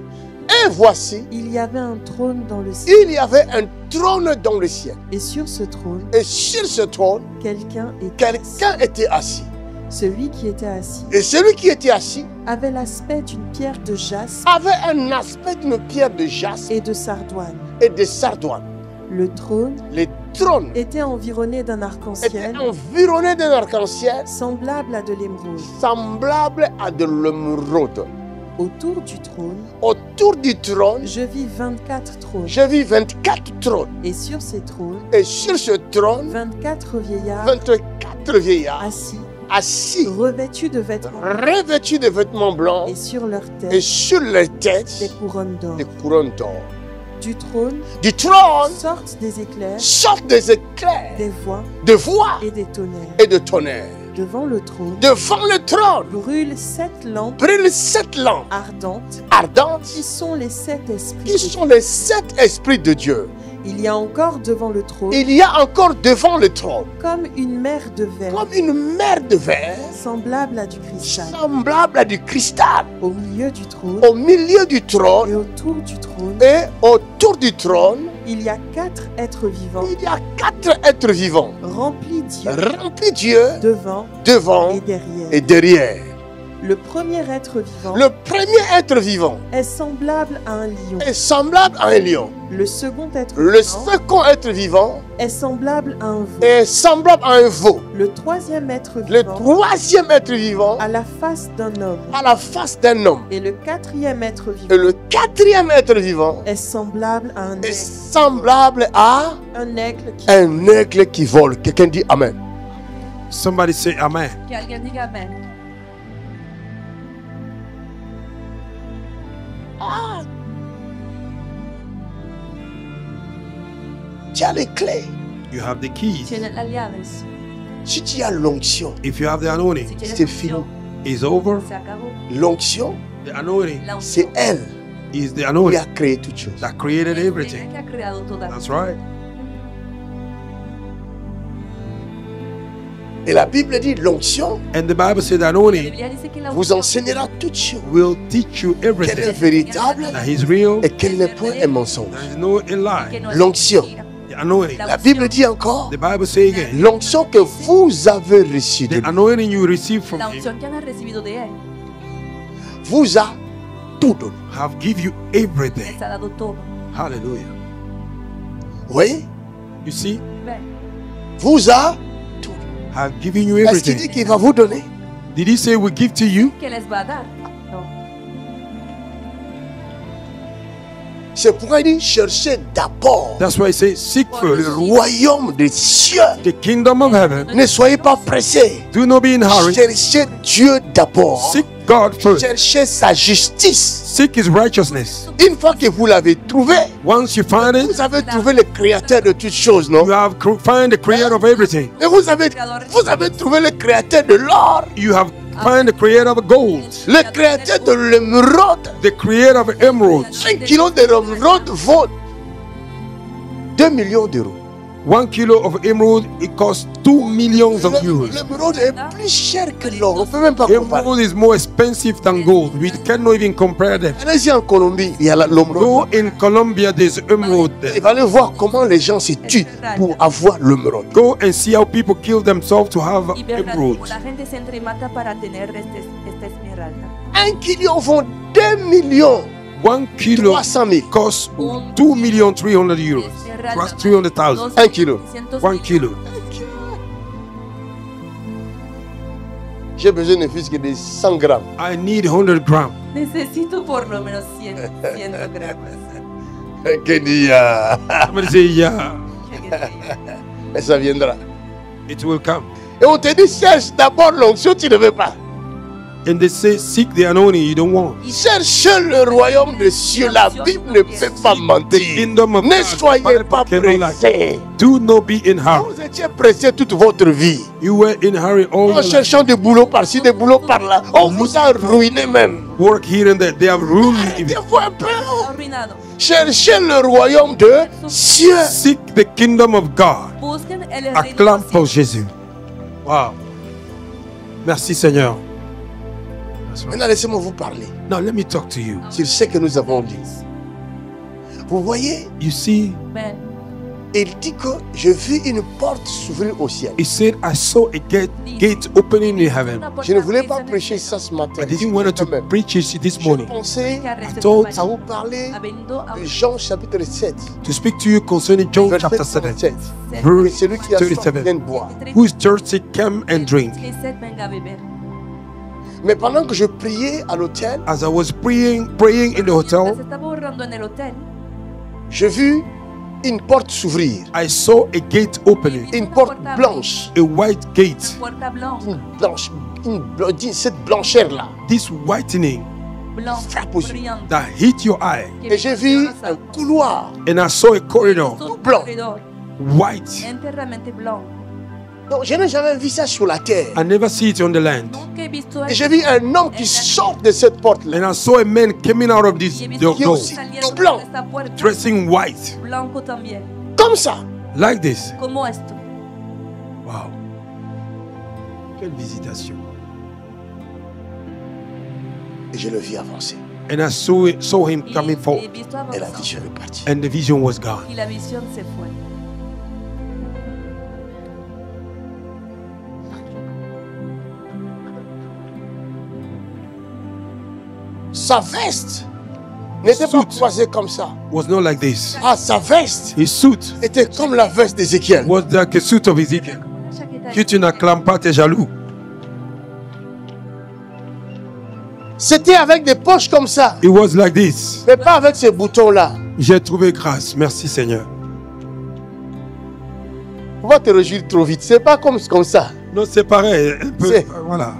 et voici, il y avait un trône dans le ciel, il y avait un trône dans le ciel. et sur ce trône, Et sur ce trône, quelqu'un était assis. quelqu'un était assis. Celui qui était assis Et celui qui était assis avait l'aspect d'une pierre de jaspe avait un aspect d'une pierre de jaspe et de sardoine. et de sardoine. Le trône Le trône était environné d'un était arc-en-ciel environné d'un arc-en-ciel semblable à de l'émeraude. semblable à de l'émeraude. Autour du trône, Autour du trône, je vis 24 trônes. je vis 24 trônes. Et sur ces trônes, Et sur ce trône, 24 vieillards 24 vieillards assis, assis, revêtus de vêtements revêtus de vêtements blancs, et sur leurs et têtes sur les têtes, des couronnes d'or. des couronnes d'or. Du trône Du trône sortent des éclairs, sortent des éclairs, des voix de voix et des tonnerres. et de tonnerre. Devant le trône Devant le trône brûlent 7 lampes brûlent 7 lampes ardentes ardentes qui sont les 7 esprits. qui de sont les 7 esprits de Dieu. Il y a encore devant le trône, Il y a encore devant le trône, comme une mer de verre, comme une mer de verre, semblable à du cristal. semblable à du cristal, Au milieu du trône au milieu du et trône. autour du trône, Et autour du trône, il y a 4 êtres vivants, il y a 4 êtres vivants, remplis Dieu, remplis Dieu devant devant et derrière. et derrière. Le premier être vivant Le premier être vivant est semblable à un lion. est semblable à un lion. Le second être Le vivant second être vivant est semblable à un veau. est semblable à un veau. Le troisième être Le vivant troisième être vivant a la face d'un homme. a la face d'un homme. Et le quatrième être Et vivant le quatrième être vivant est semblable à un est aigle. semblable à Un aigle qui un aigle qui vole. Quelqu'un dit Amen. Somebody say amen. Que alguien diga amén. Tu as les clés. You have the keys. Tienes las llaves. Si tu as l'onction, If you have the anointing, Si tienes c'est la fini. unción, it's over. se acabó. L'onction, The anointing La c'est unción elle is the qui anointing a créé toutes choses. that created es ella everything. que ha creado todas. That's right. Et la Bible dit l'onction And the Bible said the La anointing Biblia dice que la vous unción enseignera toutes choses. will teach you Qu'elle est everything. véritable That He's real. et qu'elle n'est point un mensonge. There is no que lie. no es L'onction. mentira. The anointing. La Bible dit encore The Bible says again, l'onction que vous avez reçue de the lui anointing you receive from La Him unción que han recibido de él vous a tout donné. have give you everything. les ha dado todo. Hallelujah. Oui, You see, Ven, vous a. have given you Est-ce qu'il dit everything. qu'il va vous donner? Did He say we give to you? ¿qué les va a dar? No. C'est pourquoi il dit cherchez d'abord That's why I say, seek le first royaume des cieux. the kingdom of heaven. Ne soyez pas pressés. Do not be in a hurry. Cherchez Dieu d'abord. Seek God first. Cherchez sa justice. Seek His righteousness. Une fois que vous l'avez trouvé, Once you find it, vous avez trouvé le créateur de toutes choses, non? you have find the creator of everything. Et vous avez trouvé le créateur de l'or, You have find the creator of gold, le créateur de l'émeraude. the creator of emeralds. 1 kilo d'émeraude vaut 2 millions d'euros. 1 kilo of emerald, it costs 2 millions of euros. L'émeraude est plus cher que l'or. On ne peut même pas comparer. Emerald is more expensive than gold. We cannot even compare them. Allez-y en Colombie, il y a l'émeraude. Go in Colombia, there's emerald Il there. va aller voir comment les gens se tuent pour avoir l'émeraude. Go and see how people kill themselves to have Y verás cómo emeralds. la gente se entremata para tener esta esmeralda. 1 kilo vaut 2 millions 1 kilo 300 000. costs 2,300,000 euros. Plus 300,000. 1 kilo. 1 kilo. J'ai besoin de plus que de 100 grammes. I need 100 grams. Necesito por lo menos 100 gramos. Que dia. Somebody say, yeah, Mais ça viendra. it will come. Et on te dit cherche d'abord l'onction, tu ne veux pas. And they say, seek the anointing you don't want. Cherche le royaume des cieux. La Bible ne peut pas mentir. Kingdom of Ne God, soyez Bible pas cannot lie. pressés. Do not be in hurry. Vous étiez pressés toute votre vie. You were in hurry all En your life. cherchant des boulots par-ci, des boulots par-là. On vous a ruiné même. Work here and there. They have ruined you. Arrêtez-vous un peu. Arruinado. Cherchez le royaume de cieux. Seek the kingdom of God. Busquen el reino Acclame de pour los cielos. Jésus. Wow. Merci Seigneur. Maintenant, laissez-moi vous parler Now let me talk to you. sur ce que nous avons dit. Vous voyez, You see, Ven. il dit que je vis une porte s'ouvrir au ciel. he said, I saw a gate opening in heaven. Una puerta Je ne voulais pas abrirse en el prêcher cielo. ça ce matin. I didn't want to Quand même. preach it this Je morning. pensais Que arrestes told tu à país. vous parler Habiendo a de Jean chapitre 7, To speak to you concerning John verset chapter 7, 37. Et verse celui qui a soif 37. vient de boire. Who is thirsty, come and drink. Que sed venga a beber. Mais pendant que je priais à l'hôtel, As I was praying in the Mientras hotel, estaba orando en el hotel, j'ai vu une porte s'ouvrir. I saw a gate opening, Une porte blanche. a white gate. puerta blanca, Cette blancheur-là This whitening blanca, aux yeux. brillante. that hit your eye, que et j'ai vu un couloir and I saw a corridor, un blanc. corredor white. enteramente blanco. Donc je n'ai jamais vu ça sur la terre. I never see it on the land. Nunca he visto Et eso. j'ai vu un homme qui sort de cette porte-là, And I saw a man coming out of this Y he visto door, aussi saliendo tout blanc. de esta puerta, dressing white, blanco también, comme ça. like this. como esto. Wow. Quelle visitation. Et je le vis avancer. And I saw him Y coming he forward, visto Et la avanzar. vision est partie. and the vision was gone. Y la visión se fue. Sa veste n'était pas Suit. croisée comme ça. Was not like this. Ah, sa veste His suit était comme la veste d'Ézéchiel. was like a suit of Ezekiel. Chaqueta Que tu n'acclames pas, t'es jaloux. C'était avec des poches comme ça, It was like this. mais pas avec ces boutons-là. J'ai trouvé grâce. Merci Seigneur. Faut pas te réjouir trop vite. C'est pas comme ça. Non, c'est pareil. Un peu, C'est- voilà.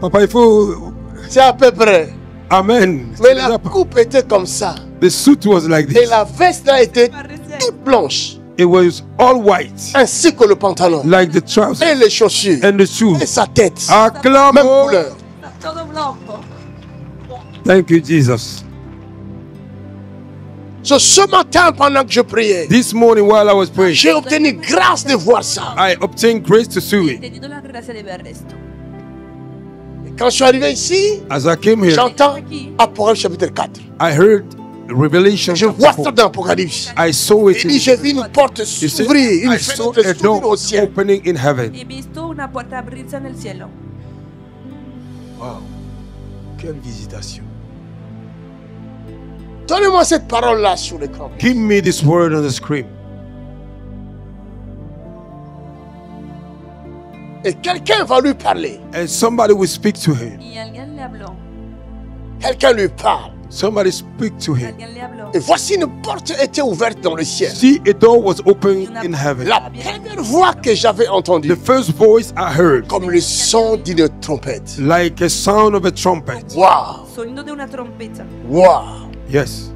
Papa, il faut. C'est à peu près. Amen. Mais la coupe était comme ça. The suit was like Et this. la veste là était toute blanche, It was all white, ainsi que le pantalon. like the Et trousers les chaussures. and the shoes. Et sa tête. Acclame. Même couleur. todo blanco. Thank you, Jesus. So, ce matin, pendant que je priais, This morning while I was praying, j'ai obtenu grâce de voir ça. I obtained grace to see He it. tenido la gracia de ver esto. Et quand je suis arrivé ici, As I came here, j'entends Apocalypse chapitre 4. I heard Revelation. Je chapter vois 4. ça dans Apocalypse. I saw it. Il dit, j'ai vu une porte You see, s'ouvrir, une I saw fenêtre a door s'ouvrir au ciel. opening in heaven. He visto una puerta abrirse en el cielo. Wow. Quelle visitation. Donnez-moi cette parole-là sur l'écran. Give me this word on the screen. Et quelqu'un va lui parler. And somebody will speak to him. Y alguien le habló. Quelqu'un lui parle. Somebody speak to him. Alguien le habló. Et voici une porte était ouverte dans le ciel. See, a door was open in heaven. La première voix que j'avais entendue, The first voice I heard, comme le son d'une trompette. like a sound of a trumpet. Waouh, Sonido de una trompeta. waouh. Yes.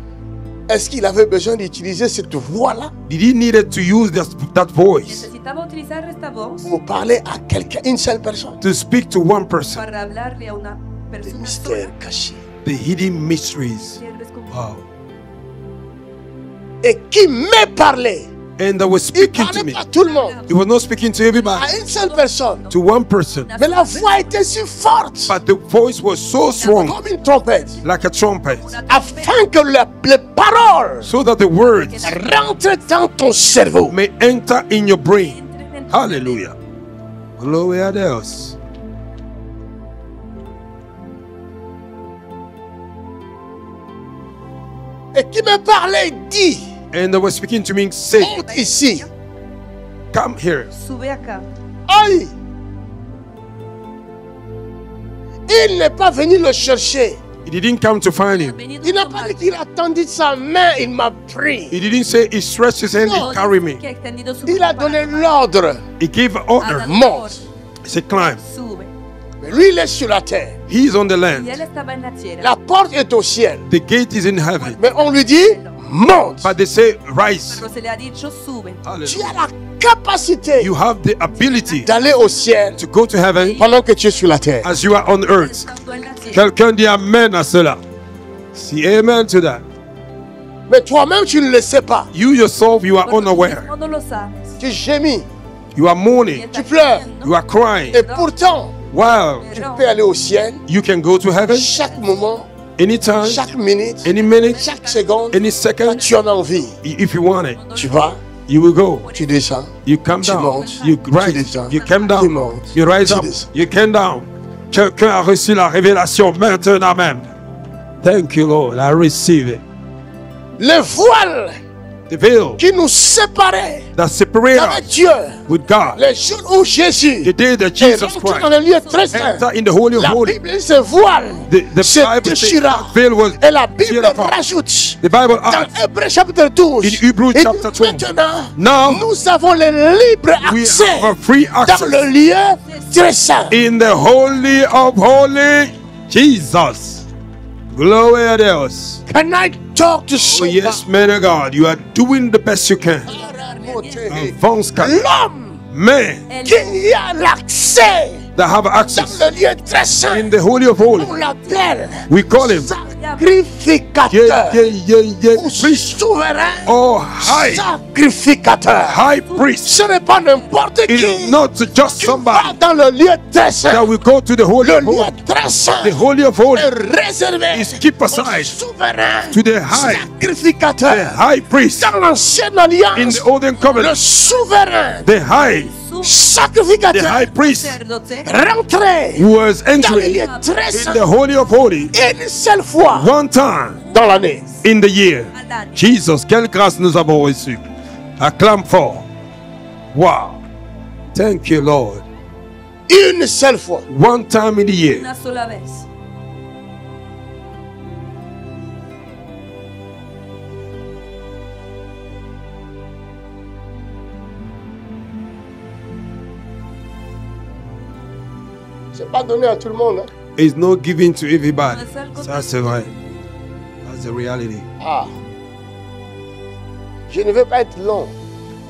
Est-ce qu'il avait besoin d'utiliser cette voix-là Did he needed to use that voice Necesitaba utilizar esta voz pour parler à quelqu'un, une seule personne? to speak to one person? para hablarle a una Des persona mystères sola. cachés. The hidden mysteries. Cierres escondidos. Wow. Et qui me parlait? And that was Il ne speaking to parlait me. pas à tout le monde, He was not speaking to everybody, à une seule personne. to one person. Mais la voix était si forte, But the voice was so strong, comme une trompette, like a trumpet, afin que les paroles so that the words rentrent dans ton cerveau. may enter in your brain. Entren en tu Hallelujah. Glory a Deus. Et qui me parlait dit, And they were speaking to me, say, monte ici. come here. Sube acá. Aïe! Il n'est pas venu le chercher. He didn't come to find him. Venido Il n'a a pas tomar. dit qu'il a tendu sa main, il m'a pris. He didn't say he stretched his hand No, and carry me. Que ha extendido su Il a mano donné para l'ordre. He gave tomar. order. Ha dado Monte. orden. He said, climb. Sube. Mais lui, il est sur la terre. He is on the Y land. él estaba en la tierra. La porte est au ciel. The gate is in heaven. Mais on lui dit, monte. But they say, rise. Pero se le ha dicho sube. Tu Hallelujah. as la capacité You have the ability d'aller au ciel to go to heaven pendant que tu es sur la terre. as you are on earth. Estando en la tierra. Quelqu'un dit amen à cela. See amen to that. Mais toi-même, tu ne le sais pas. You yourself, you are Porque tú unaware. mismo no lo sabes. Tu gémis. You are mourning. Tu pleures. You are crying. Et pourtant, Wow. tu peux aller au ciel You can go to heaven chaque moment, anytime, chaque minute, any minute, chaque seconde. any Quand second. tu en as envie, If you want it, tu vas, you will go. tu descends. You come Tu down. montes. You Tu rise. descends. You come Tu down. montes. You rise Tu up. descends. You come down. Quelqu'un a reçu la révélation maintenant même. Thank you, Lord. I receive it. Le voile The veil qui nous séparait that separates avec us Dieu, with God. le jour où Jésus The day that est Jesus rentré dans Christ le lieu très saint, entered in the Holy of la Holies. Bible dit ce voile The se Bible says déchira. that veil was Et la Bible torn apart. rajoute The Bible dans adds Hébreux chapitre 12, in Hebrews il chapter dit 12. maintenant, Now nous avons le libre we accès have a free dans access le lieu très saint. in the Holy of Holy Jesus. Glory to Deus. Can I talk to Oh someone? yes, man of God, you are doing the best you can. Avance, L'homme man qui y a l'accès that have dans access le lieu très saint, in the Holy of on Holies. l'appelle We call him sacrificateur ou priest souverain or high sacrificateur. priest. Ce n'est pas n'importe It qui is not just qui va somebody dans le lieu très saint. that will go to the Holy Le of lieu Holies. très saint The Holy of Holies est réservé is keep au aside souverain to the high, the sacrificateur. high priest Dans l'ancienne in alliance, the olden le covenant. souverain The high sacrificateur priest Sacerdote. rentrait was dans le entering lieu très in saint the Holy of Holies une seule fois one time dans l'année. in the year. al año. Jesus, quelle grâce nous avons reçue. Acclame fort. Wow. Thank you, Lord. Une seule fois. One time in the year. Una sola vez. C'est pas donné à tout le monde. Hein? It's not given to everybody. No es algo Ça, c'est vrai. That's the reality. Ah. Je ne veux pas être long.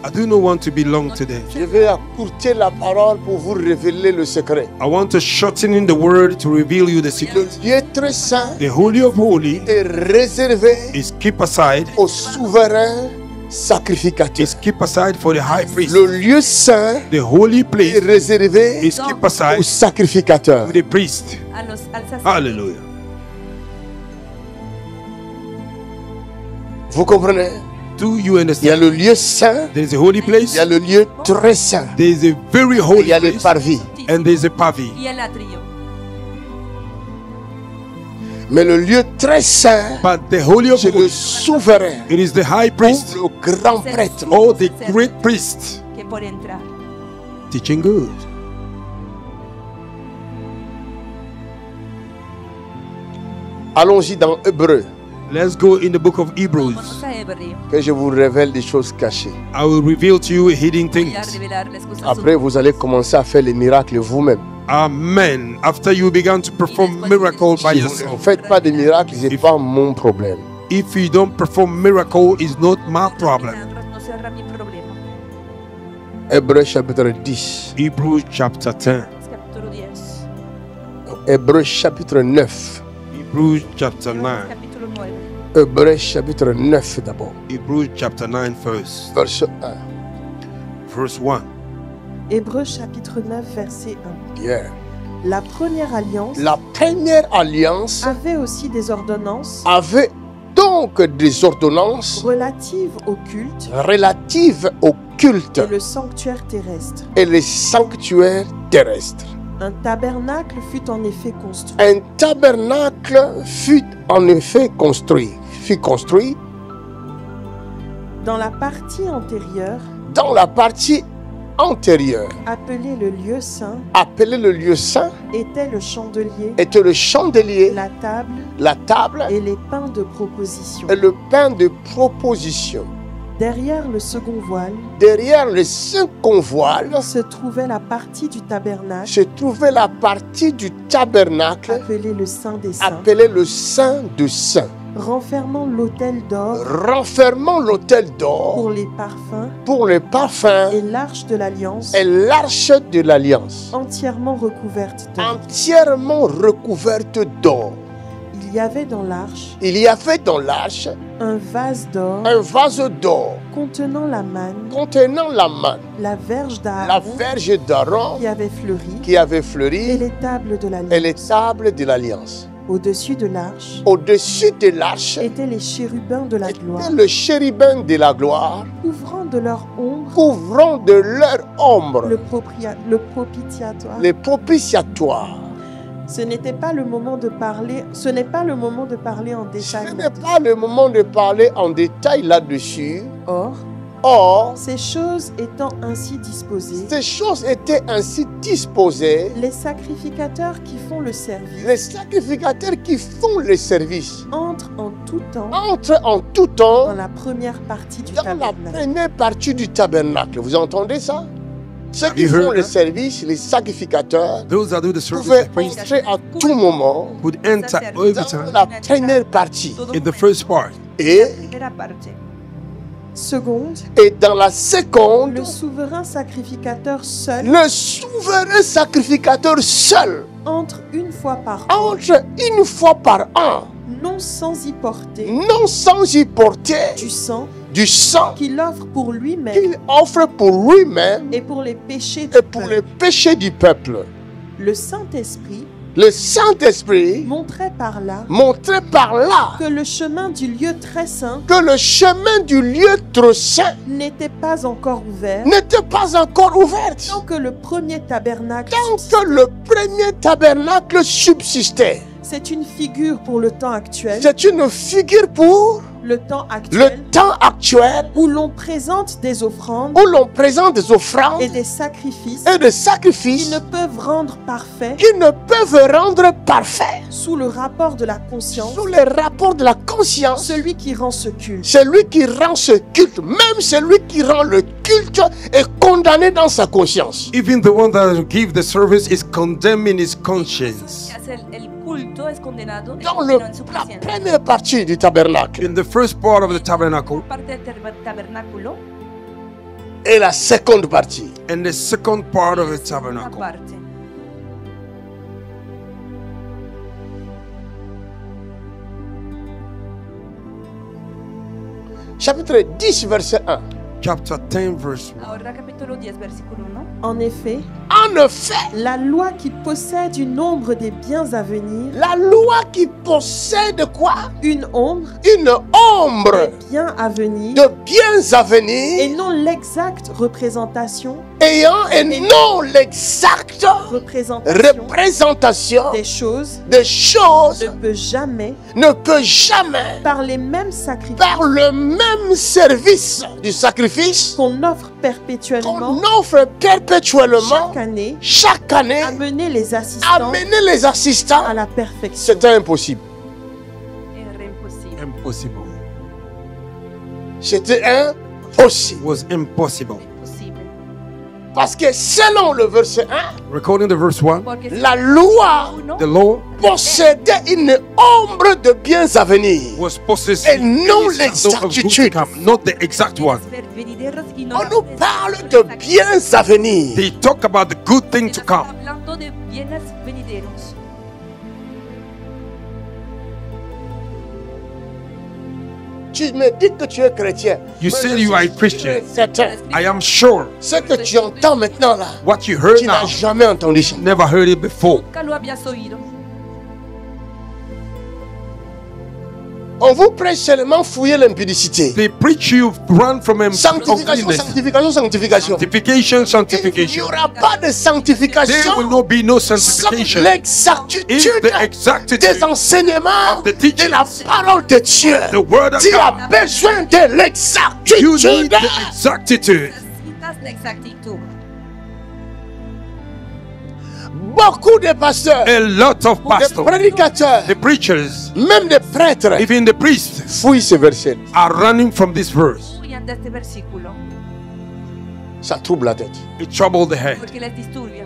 I do not want to be long today. Je vais accourter la parole pour vous révéler le secret. I want to shorten in the word to reveal you the Le secret. lieu très saint The Holy of Holies est réservé is keep aside. au souverain sacrificateur. Is keep aside for the high priest. Le lieu saint The holy est place réservé is keep au aside sacrificateur. to the priest. al sacerdote. Hallelujah. Vous comprenez? Do you Il y a understand? le lieu saint, There is a holy il place. y a le lieu très saint, There is a very il holy y a le place. parvis. And there is a pavilion. Y el atrio. Mais le lieu très saint, But the Holy of c'est le Holies, souverain it is the high ou priest le grand prêtre. or the great priest Que por entrar. teaching good. Allons-y dans Hébreux. Let's go in the book of Hebrews. Vámonos a Hebreo. Que je vous révèle des choses cachées. I will reveal to you hidden Voy a things. revelarles cosas Après, vous allez commencer à faire les miracles vous-même. Amen. After you began to perform miracle by Si vous ne yourself. faites pas de miracles, ce n'est pas mon problème. If you don't perform miracle, it's not my problem. No será mi problema. Hébreux chapitre 10. Hebrews chapter 10. Capítulo 10. Hébreux chapitre 9. Hebrews chapter 9. Capítulo 9. Hébreux chapitre 9 d'abord. Hebrews chapter 9 first. Verset 1. Verse 1. Hébreux chapitre 9, verset 1. Bien. La première alliance La première alliance avait aussi des ordonnances avait donc des ordonnances relatives au culte relatives au culte et le sanctuaire terrestre. et les sanctuaires terrestres. Un tabernacle fut en effet construit. Un tabernacle fut en effet construit. Dans la partie antérieure, Dans la partie antérieure, appelée le lieu saint, appelé le lieu saint, était le chandelier, était le chandelier, la table la table et les pains de proposition. et le pain de proposition. Derrière le second voile Derrière le second voile se trouvait la partie du tabernacle se trouvait la partie du tabernacle appelée le Saint des Saints, appelé le Saint de Saints, renfermant l'autel d'or renfermant l'autel d'or pour les parfums pour les parfums et l'arche de l'alliance et l'arche de l'alliance, entièrement recouverte d'or. entièrement recouverte d'or. Il y avait dans l'arche Il y avait dans l'arche un vase d'or un vase d'or contenant la manne, contenant la manne, la verge la d'Aaron verge d'Aaron qui avait fleuri qui avait et fleuri les tables de et les l'alliance. tables de l'alliance. Au-dessus de l'arche Au-dessus de l'arche étaient les chérubins de la gloire, était le chérubin de la gloire, couvrant de leur ombre couvrant de leur ombre le propitiatoire. les propitiatoires. Ce n'est pas le moment de parler en Ce détail. n'est pas le moment de parler en détail là-dessus. Or, Or, ces choses étant ainsi disposées, ces choses étaient ainsi disposées. les sacrificateurs qui font le service Les sacrificateurs qui font le service entrent en tout temps entrent en tout dans temps la première partie du dans la tabernacle. première partie du tabernacle. Vous entendez ça? Ceux qui you heard font le that? service, les sacrificateurs, Those that do the service, pouvaient the priest, entrer à tout moment would enter every dans time la première partie. in the first part. Et, Primera parte. Seconde, et dans la seconde, le souverain sacrificateur seul le souverain sacrificateur seul entre une fois par an, entre une fois par an, non sans y porter non sans y porter du sang du sang qu'il offre pour lui-même qu'il offre pour lui-même et pour les péchés du et pour les peuple. péchés du peuple. Le Saint-Esprit Le Saint-Esprit montrait par là montrait par là que le chemin du lieu très saint que le chemin du lieu trop saint n'était pas encore ouvert n'était pas encore ouvert. tant que le premier tabernacle Tant subsistait. que le premier tabernacle subsistait. C'est une figure pour le temps actuel, C'est une figure pour le temps le actuel temps actuel où l'on présente des offrandes où l'on présente des offrandes et des sacrifices et des qui sacrifices ne peuvent rendre parfait qui ne peuvent rendre parfait sous le rapport de la conscience sous les rapports de la conscience. celui qui rend ce culte. Celui qui rend ce culte, même celui qui rend le culte, est condamné dans sa conscience. Even the one that gives the service is condemning his conscience. Que hace el culto es condenado, es Dans condenado en su la conciencia. première partie du tabernacle In the first part of the tabernacle Parte del tabernáculo, et la seconde partie. and the second part of the una tabernacle. parte. Chapitre 10, verset 1. Chapter 10, verse 1. Ahora capítulo 10, versículo 1. En effet, En effet, la loi qui possède une ombre des biens à venir, la loi qui possède quoi? une ombre Une ombre des biens à venir, de biens à et venir non l'exacte représentation ayant et non l'exacte représentation des choses des choses ne peut jamais, par par les mêmes sacrifices par le même service du sacrifice qu'on offre perpétuellement qu'on offre perpétuellement chaque année, chaque année, amener les assistants amener les assistants, à la perfection. c'est impossible. Era imposible. impossible. C'était impossible. It was impossible. Imposible. Parce que selon le verset 1, According to verse 1, Porque la loi uno the law possédait une ombre de biens à venir. was possessing Et non a shadow of good to l'exactitude. come, not the exact one. ver venideros y no On la nous ves. parle de biens à venir. They talk about the good thing to Estás come. hablando de bienes venideros. Tu me dis que tu es chrétien. You Mais say je you are a suis Christian. certain. I am sure Ce que tu entends maintenant là, what you heard tu n'as now, jamais entendu ça. never heard it before. Nunca lo habías oído. On vous prêche seulement fouiller l'impudicité. They preach you run from Sanctification, uncleanness. sanctification, sanctification. Sanctification, Il n'y sanctification. aura pas de There will sanctification not be no sans sanctification l'exactitude if the exactitude des enseignements of the de teaching, la parole de Dieu. the word of Tu as God. besoin de You need l'exactitude. the exactitude. Necesitas la exactitud. Beaucoup de pasteurs, A lot of de pastors, prédicateurs, the preachers, même des prêtres even the priests fouillent ce verset. are running from this verse. Huyan de este versículo Ça trouble la tête. It troubled the head. porque les disturbia.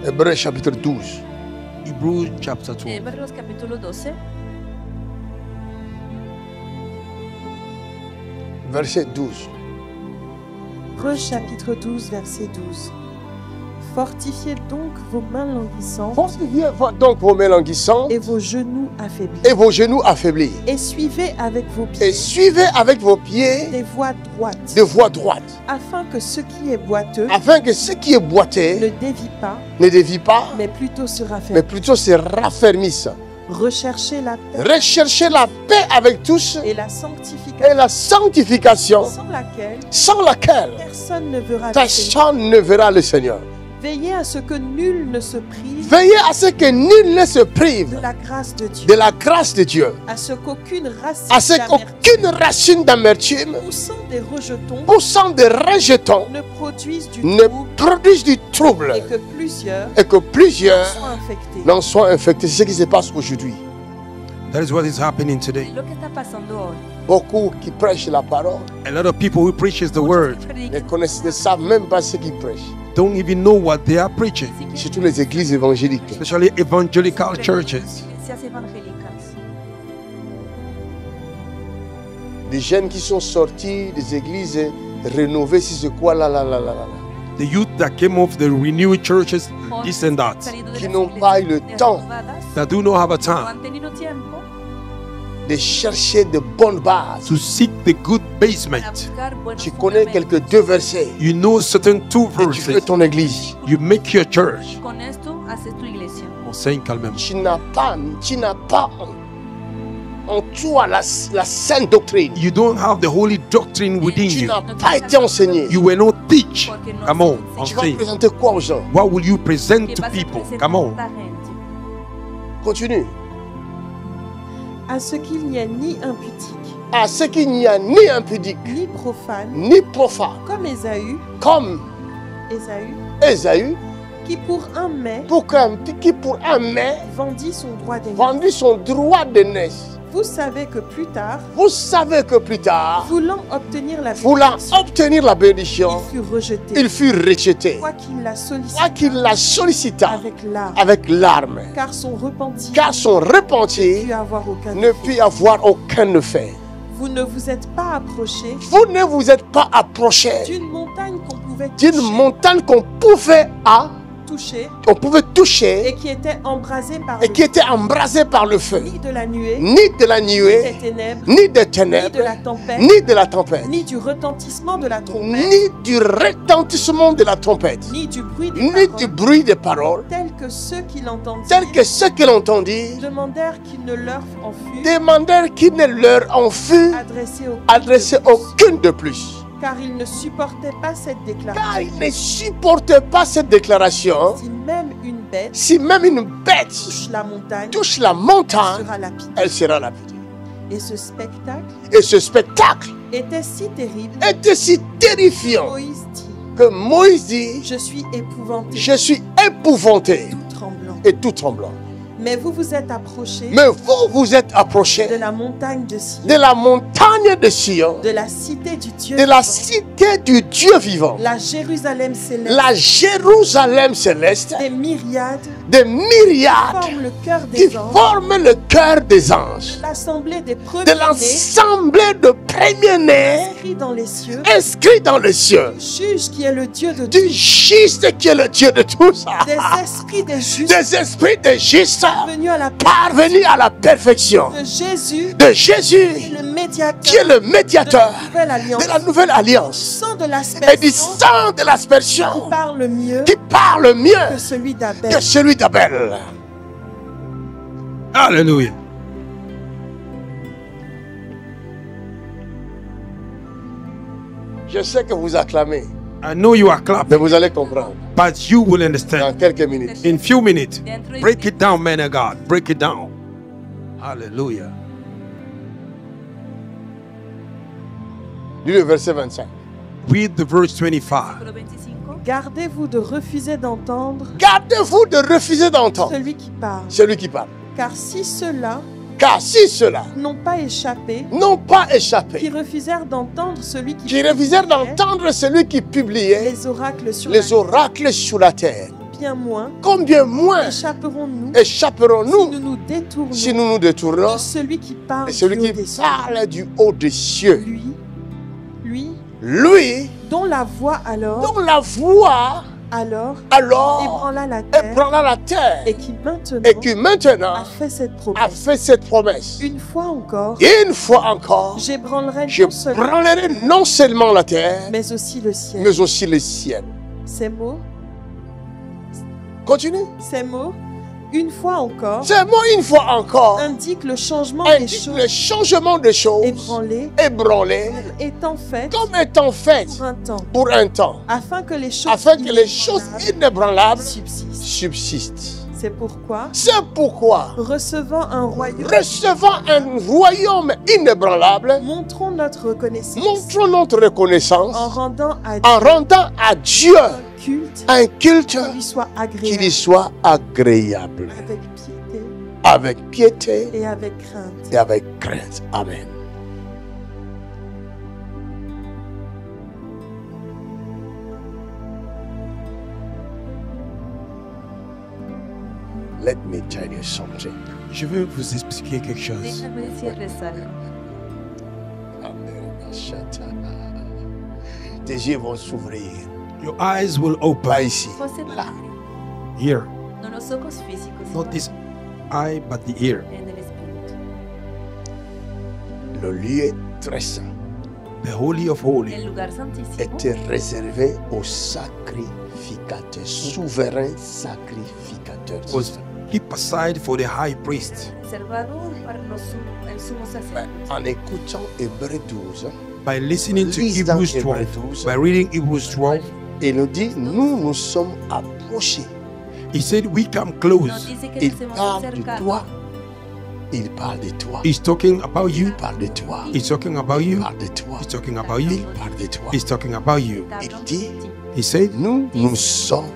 Hébreux chapitre 12. Hebrews chapter 2. Hebreos capítulo 12, Verset 12. Hébreux chapitre 12, verset 12. Fortifiez donc vos mains languissantes Fortifiez donc vos mains languissantes et vos genoux affaiblis. et vos genoux affaiblis. Et suivez avec vos Et pieds suivez avec vos pieds des voies droites, de voie droite, afin que ce qui est boiteux afin que ce qui est boité ne dévie pas, ne dévie pas, mais plutôt se mais raffermisse. plutôt se raffermisse. Recherchez la paix Recherchez la paix avec tous et la sanctification, et la sanctification sans laquelle personne personne ne verra le Seigneur. personne ne verra le Seigneur. Veillez à ce que nul ne se prive Veillez à ce que nul ne se de prive la grâce de Dieu, de la grâce de Dieu, à ce qu'aucune racine à ce d'amertume qu'aucune racine d'amertume poussant des rejetons poussant de rejetons ne produise du ne trouble produise du trouble et que plusieurs et que plusieurs soient infectés. n'en soient infectés. C'est ce qui se passe aujourd'hui. That is what is happening today. Lo que está pasando hoy. Beaucoup qui prêchent la parole A lot of people who preaches the word ne savent même pas ce qu'ils prêchent. don't even know what they are preaching, Surtout les églises évangéliques. especially evangelical churches. Iglesias evangélicas. Des jeunes qui sont sortis des églises rénovées, si c'est quoi là. The youth that came off the renewed churches, this and that, Salido de Qui las n'ont pas eu le iglesias temps renovadas, that do not have a no time han tenido tiempo de chercher de bonnes bases. to seek the good para basement. buscar buenos Tu connais fundamentos. quelques deux versets You know certain two et tu fais verses. ton église. You make your church. Con esto haces tu iglesia. On saying calmement. Tu n'as pas en toi la sainte doctrine. You don't have the holy doctrine within Tu you. n'as pas été enseigné. You were not teach. Porque no Come on, se I'm Tu vas saying. présenter quoi aux gens? What will you present que to vas a people? presentar Come on. a la gente. Continue. À ce qu'il n'y ait ni impudique, À ce qu'il n'y a ni impudique, ni profane, ni profane, comme Ésaü, comme Ésaü, qui pour un mets qui pour un mai vendit son droit d'aîné. vendu son droit de naissance. Vous savez que plus tard, Vous savez que plus tard, voulant obtenir la voulant bénédiction, obtenir la bénédiction, il fut rejeté, il fut rejeté. quoiqu'il la Quoi qu'il sollicita la sollicita avec larmes, avec larmes, car son repentir car son ne repentir put avoir aucun ne effet. put avoir aucun effet. Vous ne vous êtes pas approché Vous ne vous êtes pas approché d'une montagne qu'on pouvait d'une montagne qu'on pouvait toucher et qui était embrasée par et le qui était embrasée par le feu. ni de la nuée, Ni de la des nuée, ténèbres, ni des ni ténèbres, de la tempête, ni de la tempête, ni du retentissement de la trompette, ni du retentissement de la trompette, ni du bruit des ni paroles, du bruit des paroles, tels que ceux qui l'entendirent tels que ceux qui l'entendirent demandèrent qu'il ne leur en fût demandèrent qu'il ne leur en fût adressé adressé aucune de plus. car ils ne supportaient pas cette Car déclaration. ils ne supportent pas cette déclaration. Si même une bête Si même une bête touche la montagne, touche la montagne, sera lapidée. elle sera lapidée. Et ce spectacle Et ce spectacle était si terrible était si terrifiant Moïse dit, que Moïse dit, je suis épouvanté, je suis épouvanté tout tremblant. et tout tremblant. Mais vous vous êtes approchés Mais vous vous êtes approchés de la montagne de Sion, de la montagne de Sion, de la cité du Dieu de la vivant, cité du Dieu vivant, la Jérusalem céleste, la Jérusalem céleste, des myriades des myriades forment le cœur qui des anges, forment le cœur des anges, l'assemblée des de premiers-nés l'assemblée de premiers-nés inscrits dans les cieux, inscrits dans les cieux, juge qui est le Dieu de du tous, juste qui est le Dieu de tous, des esprits des justes des esprits des justes venus à la parvenus à la perfection de Jésus, de Jésus, le médiateur qui est le médiateur de la nouvelle alliance, de la nouvelle alliance sang de et du l'aspersion sang de l'aspersion qui parle mieux qui parle mieux que celui d'Abel. que celui d'Abel. Hallelujah. Je sais que vous acclamez, I know you are clapping, mais vous allez comprendre but you will dans understand quelques minutes. in few minutes. Break it down, man of God. Break it down. Hallelujah. Lis le verset 25. Read the verse 25. Versículo 25. Gardez-vous de refuser d'entendre Gardez-vous de refuser d'entendre celui qui parle, celui qui parle. car si ceux-là Car si ceux-là n'ont pas échappé, n'ont pas qui échappé, refusèrent d'entendre celui qui qui refusèrent publiait d'entendre celui qui publiait les oracles sur les la oracles sur la terre, terre, bien moins combien moins échapperons-nous si échapperons-nous nous nous détournons si nous nous détournons de celui qui parle de celui du haut qui des cieux. parle du haut des cieux? Lui, Lui, dont la voix dont la voix alors alors ébranla la terre ébranla la terre et qui et qui maintenant a fait cette a promesse. fait cette promesse. Une fois encore, Une fois encore, j'ébranlerai je non seulement, branlerai non seulement la terre, mais aussi le ciel. mais aussi le ciel. Ces mots, Continue. une fois encore, Ces mots, une fois encore, indiquent le changement des indiquent choses le changement des choses ébranlées étant faites comme étant faites pour un temps, afin que les choses afin que les choses inébranlables subsistent. subsistent. C'est pourquoi, recevant un royaume, un royaume inébranlable, montrons notre reconnaissance montrons notre reconnaissance en rendant à Dieu un culte qui lui soit qui lui soit agréable, avec piété avec piété et avec crainte. et avec crainte. Amen. Let me tell you something. Je vais vous expliquer quelque chose. Déjame decirles algo. Tes yeux vont s'ouvrir. Your eyes will open Pas ici, Ojos se van a là. abrir. here, No los ojos físicos, not sino this eye, but the ear. en el espíritu. Le lieu très saint The Holy of Holies El lugar santísimo était réservé aux sacrificateurs, souverains sacrificateurs. was keep aside for the high priest. reservado para el sumo sacerdote. En écoutant Hébreux 12, By listening to Lise dans Hebrews Hébreux 12, 12. by reading Hebrews 12, il nous dit, nous nous sommes approchés. he said we come Nos close. dice que Il nos hemos parle de acercado. toi. Il parle de toi. He's talking about Il you. parle de toi. He's talking about Il you. parle de toi. He's talking about you. Il parle de toi. He's talking about you. Está hablando dit- de ti. He said Nous nous sommes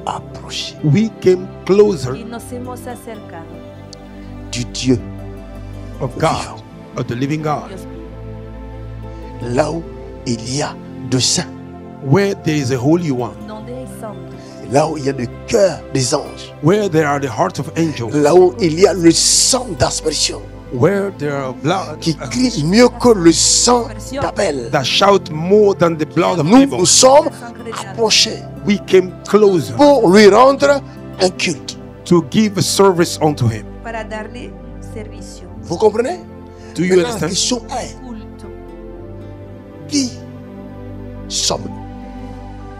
approchés we came closer Y nos hemos acercado. du Dieu of God, of the living God, Dios mío. là où il y a de saints, where there is a holy one, Donde hay santos. là où il y a le cœur des anges, where there are the hearts of angels, là où il y a le sang d'aspersion where there are blood qui crie mieux que le sang d'Abel. that shout more than the blood of Nous Abel. nous sommes Sangre de Abel. approchés We came closer pour lui rendre un culte. to give a service unto him. Para darle servicio. Vous comprenez? Do you Maintenant, la understand? question est, Culto. qui sommes-nous?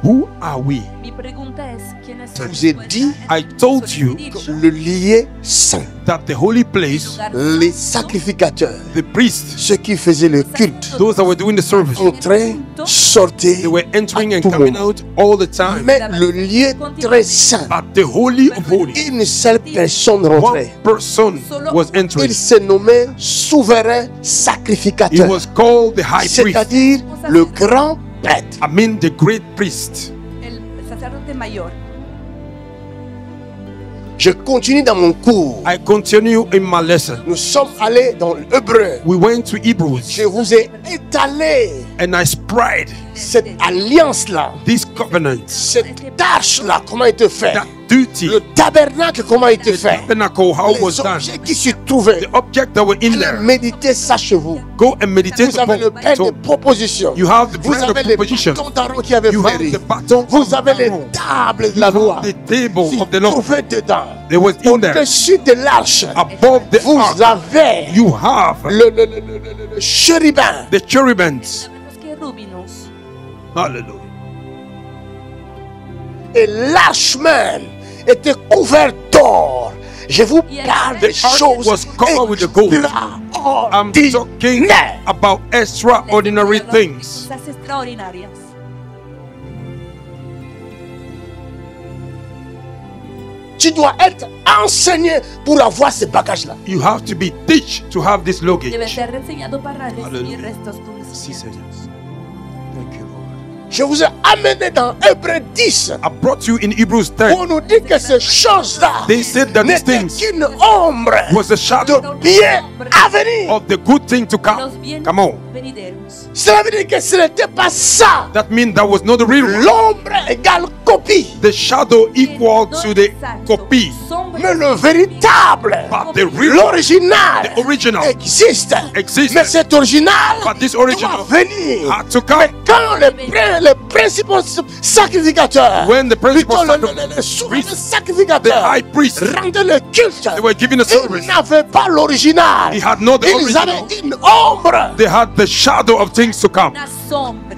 Who are we? Mi pregunta es, ¿quiénes Je vous ai dit I told you que le lieu saint, that the holy place, les sacrificateurs, the priests, ceux qui faisaient le culte, those that were doing the service, entraient, sortaient, they were entering à and tout coming moment. out all the time. Mais le lieu très saint, At the holy of holies, une seule personne one rentrait. person was entering. Il se nommait souverain He sacrificateur, was called the high priest. c'est-à-dire le grand prêtre. I mean the great priest. El sacerdote mayor. Je continue dans mon cours. I continue in my lesson. Nous sommes allés dans l'hébreu. We went to Hebrews Je vous ai étalé and I spread cette alliance-là, this covenant, cette tâche-là, comment elle était faite. that duty, Le tabernacle, comment il était the fait. tabernacle, how it was Les done, objets qui se trouvaient. the object that were in Allez there. méditer ça chez vous. Go and meditate Vous avez upon le pain de it. proposition. You have the Vous bread avez of les proposition. bâtons d'Aaron qui avaient You have fleuri. the baton Vous of avez les Aaron. tables de la loi. The table qui of the Lord. trouvaient dedans. They was in there. Au-dessus de l'arche, Above the vous ark, avez you have le chérubin. the cherubims. Los querúbinos. Hallelujah. Et l'arche même était couverte d'or. Je vous parle de choses was covered with the gold. I'm talking extraordinaires. about extraordinary things. Cosas extraordinarias. Tu dois être enseigné pour avoir ces bagages-là. You have to be teach to have this Debe luggage. ser enseñado para Hallelujah. recibir estos Sí, conocimientos. Seigneur. Thank you, Lord. Je vous ai amené dans Hébreux 10 I brought you in Hebrews 10. pour nous dire que ces choses-là They said that these n'étaient things qu'une ombre was a shadow de bien à venir. of the good thing to come. Los bienes Come on. venideros. Cela veut dire que ce n'était pas ça. That means that was not the real one. L'ombre égale copie. The shadow equal to the copy. Mais le véritable, But the real, l'original, the original existe. exists. Mais cet original But this doit original venir. had to come. Quand les principaux sacrificateurs, When the principal plutôt le souverain the sacrificateur, high priest, rendaient le culte, they were giving a ils service. n'avaient pas l'original. He had not the Ils original. avaient une ombre. They had the shadow of things to come. Una sombra.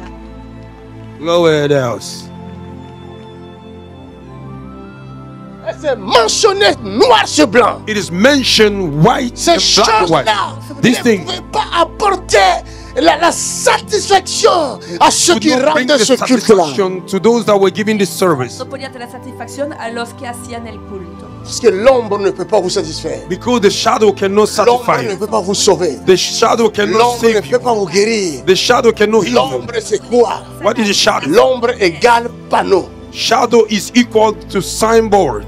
Nowhere else. Et c'est mentionné noir sur blanc. It is mentioned white Ces and black and white. choses-là These ne things pouvaient pas apporter la satisfaction à ceux could qui not bring rendaient the ce culte-là. satisfaction to those that were giving this service. No podía traer satisfacción a los que hacían el culto. Parce que l'ombre ne peut pas vous satisfaire. Because the shadow cannot L'ombre satisfy ne you. peut pas vous sauver. The shadow cannot L'ombre ne save peut you. pas vous guérir. The shadow cannot heal you. L'ombre, c'est quoi? What is the shadow? L'ombre égale panneau. Shadow is equal to signboard.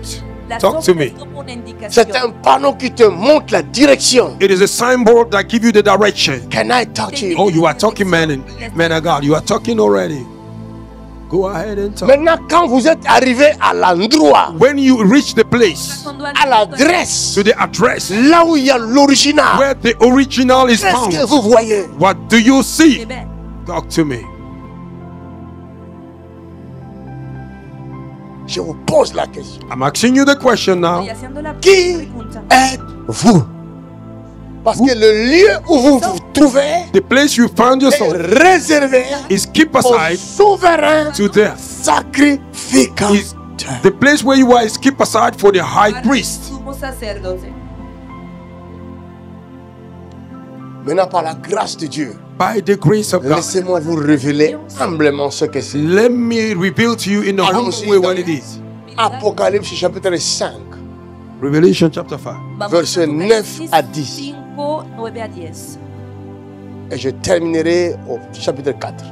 La Talk to sombra me. es como una indicación. C'est un panneau qui te montre la direction. It is a signboard that gives you the direction. Can I talk to you? Oh, you are talking, man of God. You are talking already. Go ahead and talk. Maintenant, quand vous êtes arrivé à l'endroit, When you reach the place, Cuando han- à l'adresse, to the address là où il y a l'original, where the original is qu'est-ce found, que vous voyez? what do you Eh see? bien, Talk to me. Je vous pose la question. I'm asking you the question now. estoy haciendo la Qui pregunta. êtes-vous? Parce que le lieu où vous vous trouvez The place you found est yourself réservé is keep au aside souverain to the sacrificateur. is the place where you are is keep aside for the high Para el priest. sumo sacerdote. Maintenant, par la grâce de Dieu, By the grace of God, laissez-moi vous révéler humblement ce que c'est. let me reveal to you in a humble Allons-y way dans what it is. Apocalypse chapitre 5, Revelation chapter 5. Vamos Verset a 9 à 10. 5, 9 a 10. et je terminerai au chapitre 4.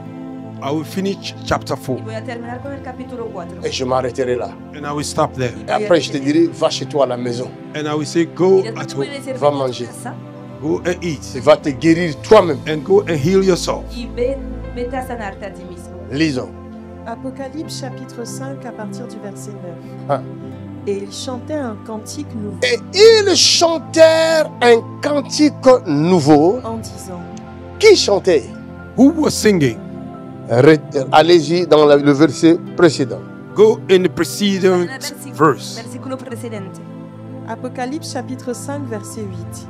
I will finish chapter 4 Y voy a terminar con el capítulo 4. Et je m'arrêterai là. and I will stop there. Et après, je te dirai, va chez toi à la maison. And I will say, go Y después at te voy a home, decir, Va ven a tu manger. casa go and eat, Tu vas te guérir toi-même. and go and heal yourself. y vete a sanarte a ti mismo. Lisons. Apocalypse chapitre 5 à partir du verset 9. Ah. Et ils chantaient un cantique nouveau Et ils chantèrent un cantique nouveau. en disant: Qui chantait? Who was singing? Allez-y dans le verset précédent. Go in the preceding verse. Versículo precedente. Apocalypse chapitre 5 verset 8.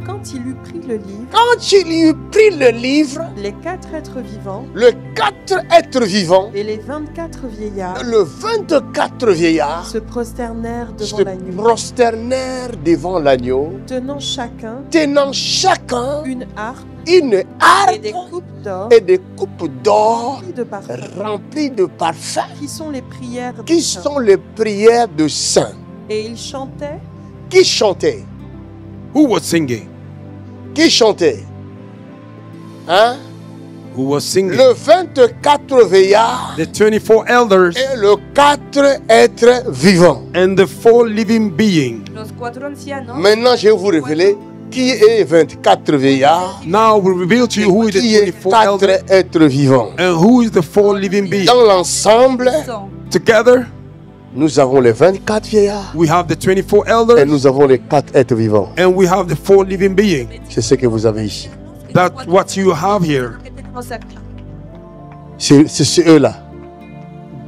quand il eut pris le livre, Quand il eut pris le livre, les 4 êtres vivants les 4 êtres vivants, et les 24 vieillards le 24 vieillards se prosternèrent devant se l'agneau, prosternèrent devant l'agneau, tenant chacun tenant chacun une harpe une et harpe des coupes d'or et des coupes d'or remplies de parfums, remplies de parfums, qui sont les prières des qui saints. sont les prières de saints. Et ils chantaient, Qui chantait? Who was singing? Qui chantait? Hein? Who was singing? Le 24 veillards The 24 elders et le 4 êtres vivants. and the 4 living beings. Los 4 ancianos. Maintenant, je vais vous révéler qui est 24 veillards, Now we reveal to you who is the qui est 24 elders 4 êtres vivants. and who is the 4 living beings. Dans l'ensemble, Son Together, nous avons les 24 vieillards we have the 24 et elders nous avons les 4 êtres vivants. and we have the 4 living beings. C'est ce que vous avez ici. That's what you have here. que tenemos aquí. C'est eux-là.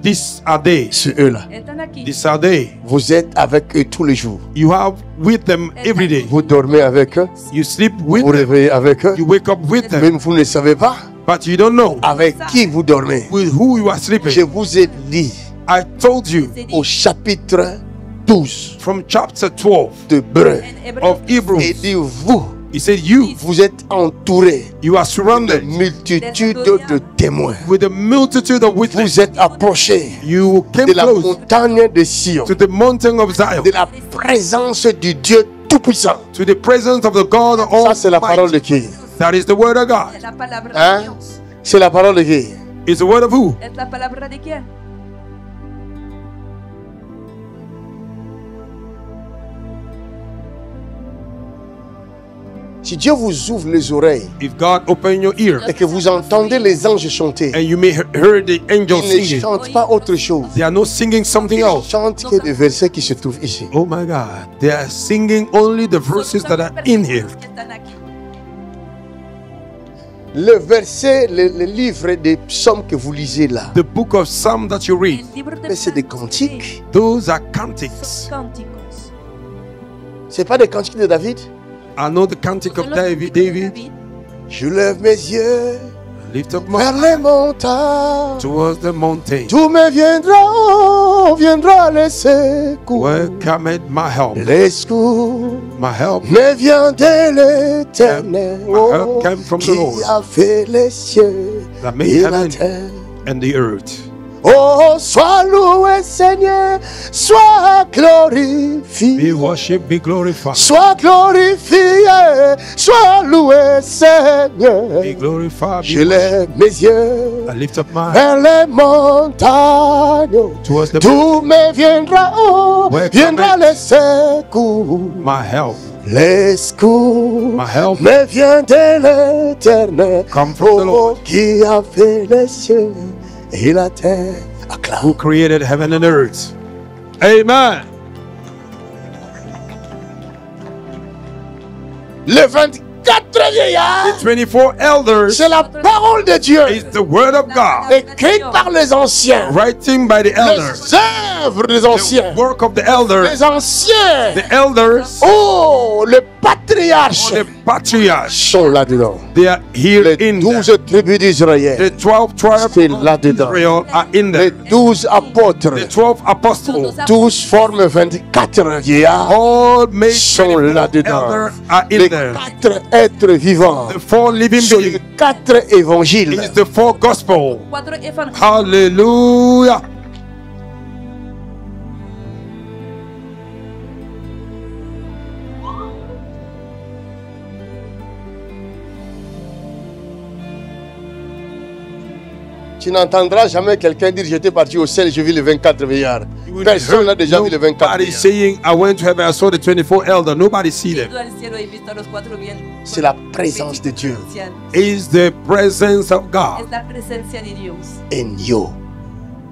These are they. C'est eux-là. Están aquí. These are they. Vous êtes avec eux tous les jours. You have with them every day. Vous dormez avec eux. You sleep with Vous them. réveillez avec eux. You wake up with them. Même vous ne savez pas But you don't know avec qui vous dormez. with who you are Je sleeping. vous ai dit I told you C'est dit au chapitre 12 from chapter 12 d'Hébreux. en hébreu. of Et Hebrews. dit vous, He said, You vous êtes entourés are de surrounded multitudes de témoins. with a multitude of witnesses. Vous êtes approchés You came de la close montagne de Sion, to the mountain of Zion, de la présence du Dieu Tout-Puissant. to the presence of the God Ça, c'est la parole de Almighty. qui? That is the word of God. Es la palabra Hein? de Dios. C'est la parole de qui? It's the word of who? Es la palabra de quién? Si Dieu vous ouvre les oreilles If God open your ear et que vous entendez les anges chanter, and you may hear the angels ils ne singing, chantent pas autre chose. they are not singing something Ils else. chantent que des versets qui se trouvent ici. Oh my God, they are singing only the verses that are in here. Están aquí. Le verset, le livre des psaumes que vous lisez là, The book of Psalm that you read, El libro de mais c'est des Salmos, cantiques. those are sí, cantics. son cánticos. C'est pas des cantiques de David. I know the cantic of Son los David. cánticos de David, David. Je lève mes yeux lift up my vers les montagnes. towards the mountain. Tout me viendra le secours. Where cometh my help? Les secours My help me vient de l'éternel. My help came from the Qui Lord. a fait les cieux that made et la heaven terre. and the earth. Oh, sois loué Seigneur, sois Be glorifié. worshipped, be glorified. Sois glorifié, sois loué Seigneur. Be glorified. Je Be lève mes yeux I lift up my vers les montagnes. towards the Tout me viendra, Where viendra cometh le secours. my help. Les secours My help me vient de l'éternel. come from the Lord, Qui a fait les cieux et la terre. Acclame. who created heaven and earth. Amen. Les 24 vieillards, The 24 elders c'est la parole de Dieu, is the word of God, écrite par les anciens. writing by the elders. Les œuvres des anciens. The work of the elders. Les anciens. The elders Oh, les patriarches or the patriarchs, sont là-dedans. they are here Les in there. 12 tribus d'Israël. The 12 tribes C'est of là-dedans. Israel are in Les there. 12 apôtres. The 12 apostles, Tous forment 24 vieillards. all made Sont 24 là-dedans. elders are in Les there. 4 êtres vivants. The 4 living Sont les beings 4 évangiles. is the 4 gospel. Cuatro evangelios. Hallelujah. Tu n'entendras jamais quelqu'un dire j'étais parti au ciel, j'ai vu les 24 vieillards. You will Personne n'a hear déjà vu les 24 nobody vieillards. saying, I went to heaven, I saw the 24 elders. Nobody see He them. ido al cielo y he visto a los cuatro bien. C'est la présence de Dieu ancianos. It's the presence of God Es la presencia de Dios en you.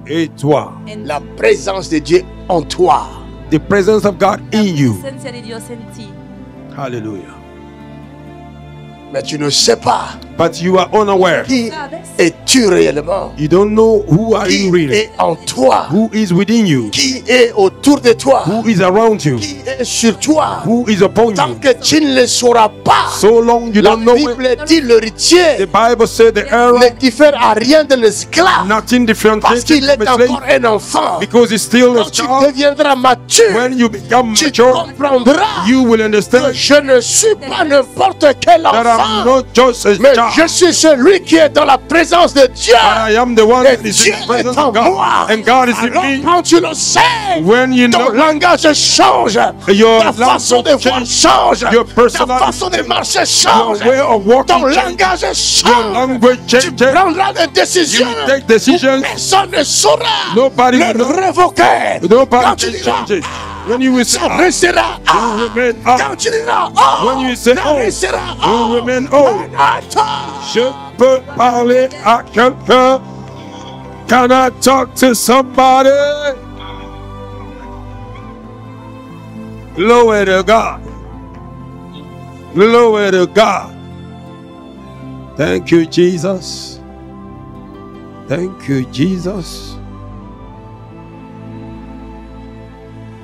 et toi. en La présence de Dieu en toi. The presence of God in la you. presencia de Dios en ti. Hallelujah. Mais tu ne sais pas but you are unaware. qui es-tu réellement. You don't know who are you Qui really, est en toi. who is within you, Qui est autour de toi. who is around you, Qui est sur toi. who is upon Tant you. que tu ne le sauras pas, So long you la don't know it. Bible dit l'héritier The Bible said the error, ne diffère à rien de l'esclave. nothing different Parce qu'il est from a slave, encore un enfant. because it's still a Quand tu child. deviendras mature, When you become tu mature, comprendras you will que understand je ne suis pas n'importe quel that I'm enfant, not just a mais child, je suis celui qui est dans la présence de Dieu. but I am the one Et that is Dieu in the presence est en of God, moi. and God is in Alors me. quand tu le sais, When you ton know langage change, your ta façon de voir change, your ta personality, façon de marcher your change, way of ton walking change, langage your change. language Tu changes, prendras des you décisions will take decisions, personne ne saura nobody will le know, révoquer. Quand nobody tu can diras, change it. When you will say, ça restera. you remain up. Quand tu diras, oh, When you say, ça oh, restera. you remain old. Attends. Je peux parler à quelqu'un. Can I talk to somebody? Glory to God. Glory to God. Thank you, Jesus. Thank you, Jesus.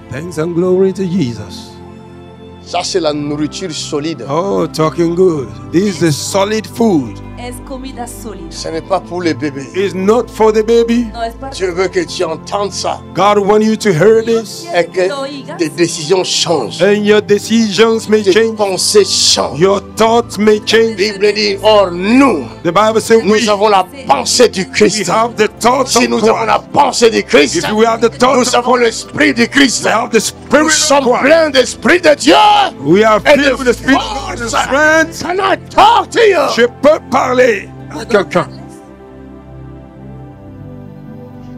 Thanks and glory to Jesus. Ça, c'est la nourriture solide. Oh, talking good. This is solid food. Es comida sólida. Ce n'est pas pour les bébés. It's not for the baby. No es para Dieu veut que tu entendes ça God wants you to hear this, et que tes décisions changent. and your decisions may Tes change. pensées changent. Your thoughts may La change. Bible dit, or nous, The Bible says nous avons la pensée du we Christ. have the thoughts Si of nous avons la Christ. pensée du Christ, If we have the thoughts nous of avons l'esprit du Christ. we have the Nous Spirit of sommes Christ. pleins d'esprit de Dieu. We are et filled de with the Spirit of God and force. strength. Can I talk to you? Je peux parler à quelqu'un.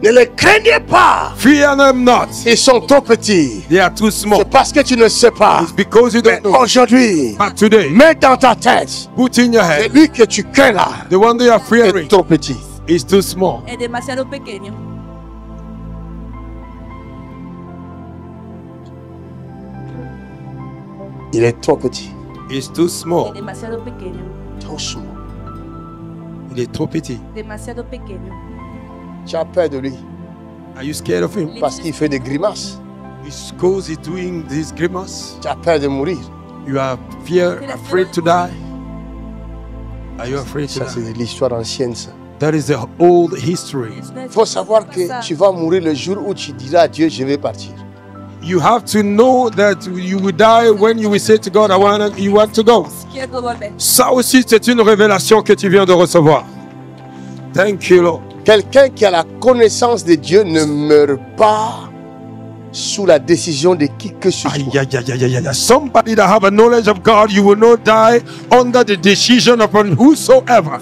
Ne les craignez pas. Fear them not. Ils sont trop petits. They are too small. C'est parce que tu ne sais pas. It's because you Mais don't know. aujourd'hui, But today, mets dans ta tête, put in your head, celui que tu crains là the one that you are est fearing trop petit. is too small. Es demasiado pequeño. Il est trop petit. It's too Es small. demasiado pequeño. Trop small. Il est trop petit. Demasiado pequeño. Tu as peur de lui Are you scared of him? parce qu'il fait des grimaces. Because he's doing this grimace. Tu as peur de mourir. You are afraid to die. Are you afraid to Ça, die? c'est de l'histoire ancienne. Ça. That is the old history. Il faut savoir que tu vas mourir le jour où tu diras à Dieu, je vais partir. You have to know that you will die when you will say to God, you want to go. Quiero volver. Ça aussi, c'est une révélation que tu viens de recevoir. Thank you, Lord. Quelqu'un qui a la connaissance de Dieu ne meurt pas sous la décision de qui que ce soit. Aïe, aïe, aïe, aïe, aïe. Somebody that have a knowledge of God, you will not die under the decision of whosoever.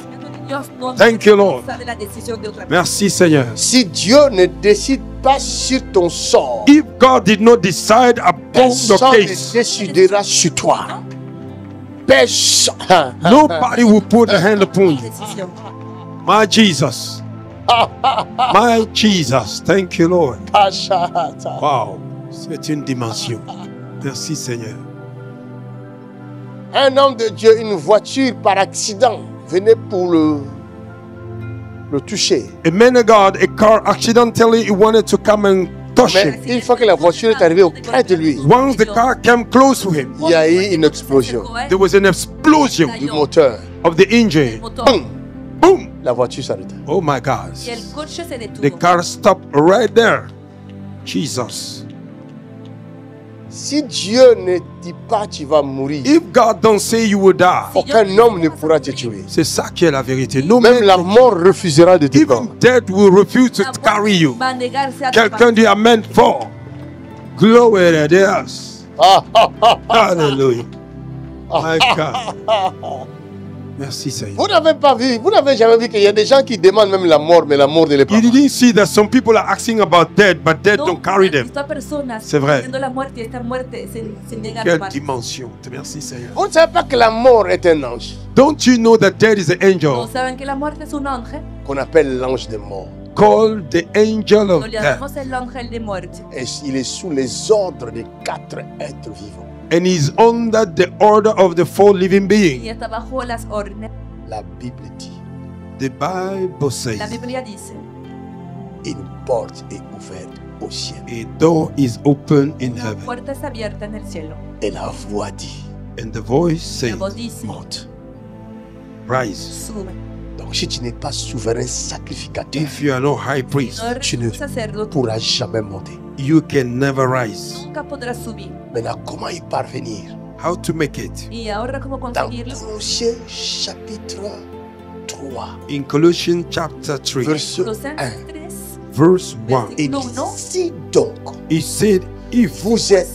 Dios no Thank you, Lord. sabe la decisión de otra persona. Merci, Seigneur. Si Dieu ne décide pas sur ton sort, If God did not decide upon the personne ne case, décidera sur toi. Personne. nobody will put a hand upon you. Decisión. My Jesus. My Jesus. Thank you, Lord. Wow. C'est une dimension. Merci, Seigneur. Un homme de Dieu, une voiture par accident venait pour le toucher. A man of God, a car accidentally he wanted to come and touch Mais him. une fois que la voiture est arrivée auprès de lui, Once the car came close to him, il y a eu une explosion there was an explosion du moteur. of the engine. Motor. Boum! Boom! La voiture s'arrêta. Oh my God. Y el coche se The detuvo. car stopped right there. Jesus. Si Dieu ne dit pas tu vas mourir, If God don't say you will die, aucun homme ne pourra te tuer. c'est ça qui est la vérité. No Même man, la mort refusera de te prendre. even death will refuse to carry you. Va a negarse a Quelqu'un dit amen for. Glory to Dios. Hallelujah. My God. Merci Seigneur. Vous n'avez pas vu, vous n'avez jamais vu qu'il y a des gens qui demandent même la mort, mais la mort ne les prend You pas. didn't see that some people are asking about death, but death No, don't carry them. visto a personas C'est vrai. viendo la muerte y esta muerte se niega a Quelle tomar. dimension. Merci Seigneur. Vous ne savez pas que la mort est un ange Don't you know that death is an No angel saben que la muerte es un ángel. qu'on appelle l'ange de mort. called the angel No of le death? llamamos el ángel de muerte. Et il est sous les ordres de 4 êtres vivants. and he's under the order of the four living y beings. está bajo las órdenes. La Bible dit, The Bible says La Biblia dice, une porte est ouverte au ciel. a door is open in la heaven, puerta está abierta en el cielo. Et la voix dit, and the voice La says, voz dice, monte. rise. sube. Donc si tu n'es pas souverain sacrificateur, If you are no high priest, No eres tu ne un sacerdote, pourras jamais monter. you can never rise. nunca podrás subir. Maintenant, comment y parvenir? How to make it? Y ahora, ¿cómo Dans conseguirlo? Colossiens chapitre 3, In Colossians chapter 3, verset Colosenses 1, 3, verse 1, il No, dit, no. si donc he said, if vous êtes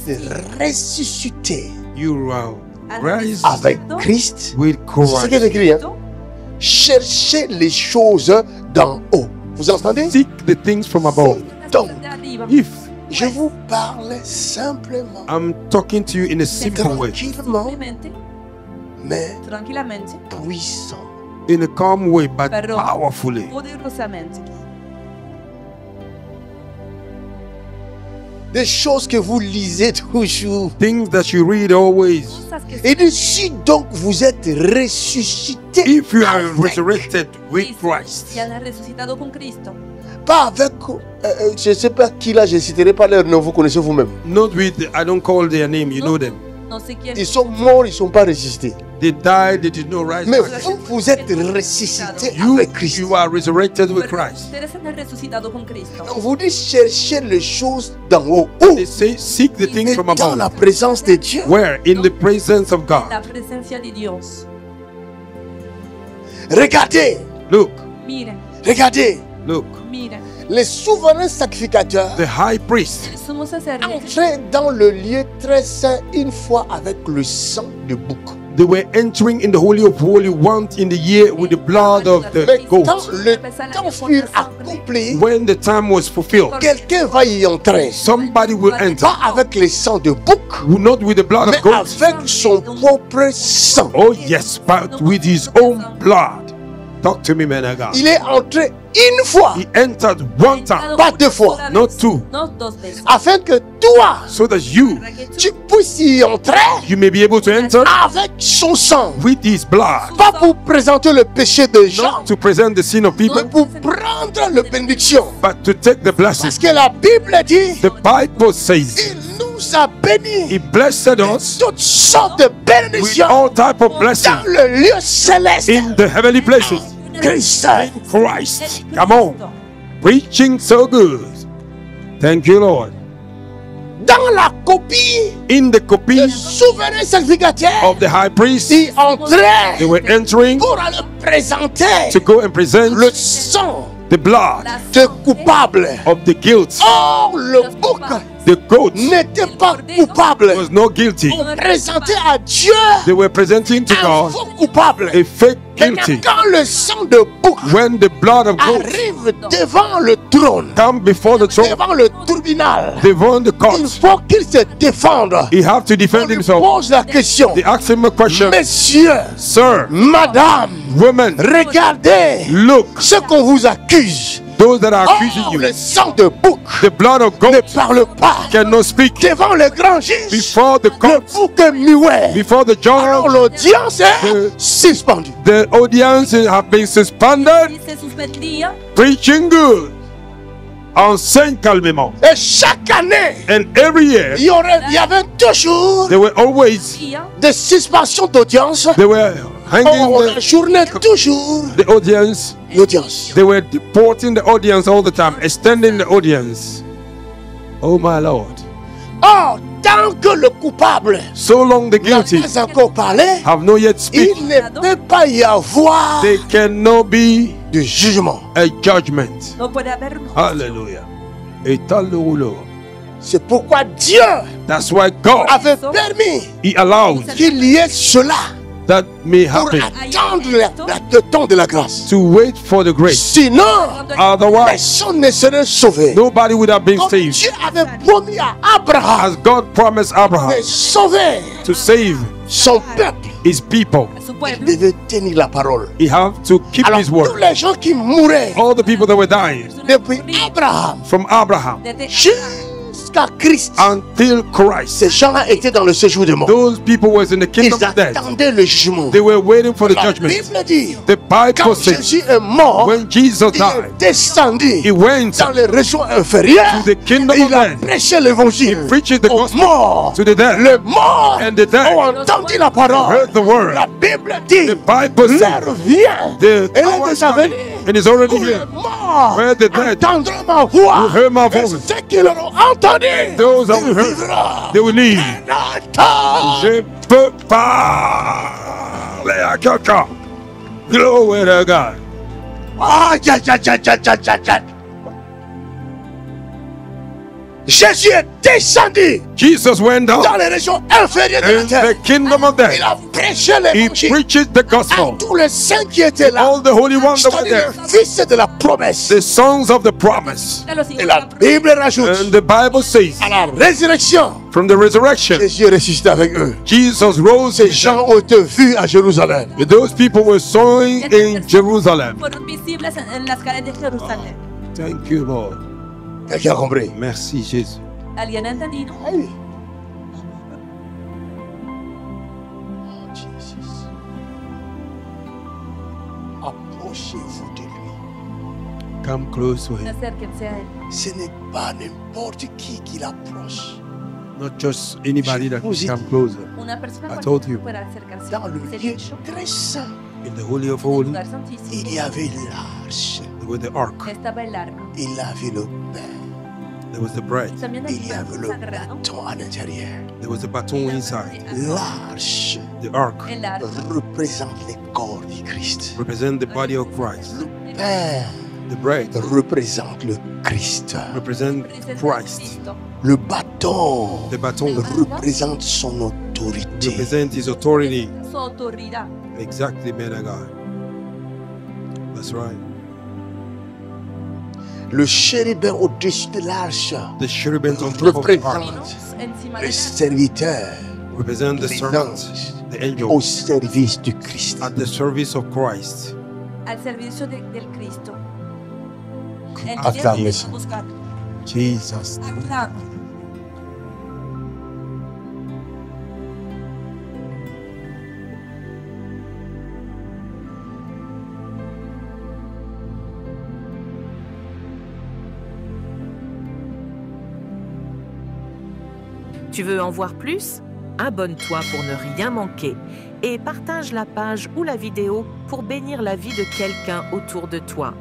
ressuscités you are al rise avec resucitado, Christ, with c'est ce qu'il est Christ, écrit, hein? Cherchez les choses d'en haut. Vous entendez? seek the things from above. Donc, de arriba. If je vous parle simplement, I'm talking to you in a simple way, tranquillement, Simplemente, mais tranquilamente, puissant. in a calm way, but Pero- powerfully. poderosamente. Des choses que vous lisez toujours. Things that you read always. Cosas que Et dit, si donc vous êtes ressuscités, If you are avec- resurrected with Christ, ya han resucitado con Cristo. pas avec, je ne sais pas qui là, je ne citerai pas leur nom, vous connaissez vous-même. not with, I don't call their name, you know them. No sé quién. Ils sont morts, ils ne sont pas ressuscités. They died, they did not rise Mais back. vous êtes ressuscités You, avec Christ. you are resurrected with Pero Christ. ustedes han resucitado con Cristo. On vous dit chercher les choses d'en haut. Où? They say, seek the things from Dans la above. présence de Dieu. Where? In the presence of La God. presencia de Dios. Regardez, Look, Miren, regardez. look. miren. Les souverains sacrificateurs The high priest El sumo sacerdote entraient dans le lieu très saint une fois avec le sang de bouc. they were entering in the Holy of Holy once in the year with the blood of the Mais quand goat. le temps fut accompli, When the time was fulfilled, quelqu'un va y entrer. somebody will enter. Pas avec le sang de bouc, Not with the blood mais of goat. avec son propre sang. Oh yes, but with his own blood. Talk to me, man of God. Il est entré une fois, He entered one time, pas deux fois. not two, no dos veces. afin que toi, so that you Para que tú tu puisses y entrer may be able to enter avec son sang. with his blood, Pas pour présenter le péché des gens, not to present the sin of mais people, pour prendre la bénédiction. but to take the blessing. Parce que la Bible dit, The Bible says il nous a bénis He blessed us toutes sortes de with bénédictions all type of blessing dans le lieu céleste. in the heavenly places. Christ. Christ, come on, preaching so good. Thank you, Lord. Dans la copie, In the le copy souverain sacrificateur of the high priest, y entrait they were entering pour aller présenter to go and present le sang the blood de coupable. of the guilt. Or, le bouc The goat n'était pas coupable. was not guilty. On présentait à Dieu They were presenting to un God faux coupable. a fake Maintenant, guilty. quand le sang de bouc When the blood of goat arrive devant le trône, come before the throne, devant le tribunal, devant the il court, faut qu'il se défende. he have to On defend lui himself. pose la question. They ask him a question. Messieurs, Sir, madame, woman, regardez look, ce qu'on vous accuse. those that are accusing Or, you, le sang de bouc the blood of ne goat parle pas cannot speak devant le grand juge. before the Le court, bouc est muet. before the Alors judge. l'audience est suspendue. The audience have been suspended. Y se suspendía Preaching good. Enseigne calmement. Et chaque année, And every year, il y avait toujours they were always, día des suspensions d'audience. they were hanging On ajournait toujours the audience. l'audience. They were deporting the audience all the time, extending the audience. Oh my Lord. Or, tant que le coupable So long the n'a guilty pas encore parlé, have not yet speak, il ne peut pas y avoir there cannot be de jugement. a judgment. no puede haber Hallelujah. Etalolo. C'est pourquoi Dieu That's why God, avait permis He allowed qu'il y ait cela that may pour happen attendre le temps de la grâce. to wait for the grace. Sinon, Otherwise, personne ne serait sauvé. nobody would have been Comme saved. Dieu avait promis à Abraham As God promised Abraham de sauver to save son peuple, his people, a su il pueblo. devait tenir la parole. he have to keep Alors, his tous word. les gens qui mouraient All the people that were dying depuis Abraham from Abraham Desde jusqu'à Christ. until Christ. Ces gens-là étaient dans le séjour des morts. Those people was in the kingdom Ils of death. attendaient le jugement. They were waiting for the La judgment. Bible dit, The Bible quand says Jésus est mort, when Jesus il died, est descendu he went dans les régions inférieures. to the kingdom Et of il a death. prêché l'évangile He preached the aux gospel morts. to the dead. Les morts And the dead ont entendu la parole. heard the word. La Bible dit, The Bible says l'heure vient. the Elle hour est is déjà coming, venue. and is already Où les here. morts Where the dead entendront ma voix. will hear my Et voice. ceux qui l'auront entendu, Those that ils will hear, vivront. they will live. Nathan. Je peux parler à quelqu'un. Glory to God. Ah, ja. Jésus est descendu Jesus went dans down les régions inférieures de la in terre. the kingdom of Il death. a prêché He l'évangile preached the à gospel. tous les saints qui étaient là. All the holy ones that were C'est-à-dire there. les fils de la promesse. The sons of the promise. A los Et hijos de la la promesa. Bible rajoute, And the Bible says, à la résurrection, from the resurrection, Jésus est ressuscité avec eux. Jesus rose. Ces gens ont été vus à Jérusalem. Those people were sowing in Jerusalem. Fueron visibles en las calles de Jerusalén. Thank you, Lord. Quelqu'un a compris? Merci, Jésus. ¿Alguien ha entendido? Hey. Oh, Jesus. Approchez-vous de lui. Come close to him. Acérquense a él. Ce n'est pas n'importe qui l'approche. Not just anybody that can come closer. Una persona I told cualquiera you. puede acercarse. Dans le Se lieu dicho, très saint, In the Holy of en el Holies, lugar santísimo il y avait l'arche, there was the ark, estaba el arco. il y avait le pain, there was the bread, También il y había avait un le sagrado. bâton à l'intérieur. there was the baton inside. L'arche The ark El arco. représente le corps du Christ. represents the body of Christ. Le pain The bread représente le Christ. represents Representa a Christ. Cristo. Le bâton The baton représente son autorité. represents his authority. Su autoridad. Exactly, man of God. That's right. Le chérubin au-dessus de l'arche The cherubim on top of the ark représente Encima les del serviteurs, represent the les servants, anges the au angels service du Christ. at the service of Christ. al servicio del Cristo. El Acclamez cielo son. buscar. Jesus. Aclama. Tu veux en voir plus? Abonne-toi pour ne rien manquer et partage la page ou la vidéo pour bénir la vie de quelqu'un autour de toi.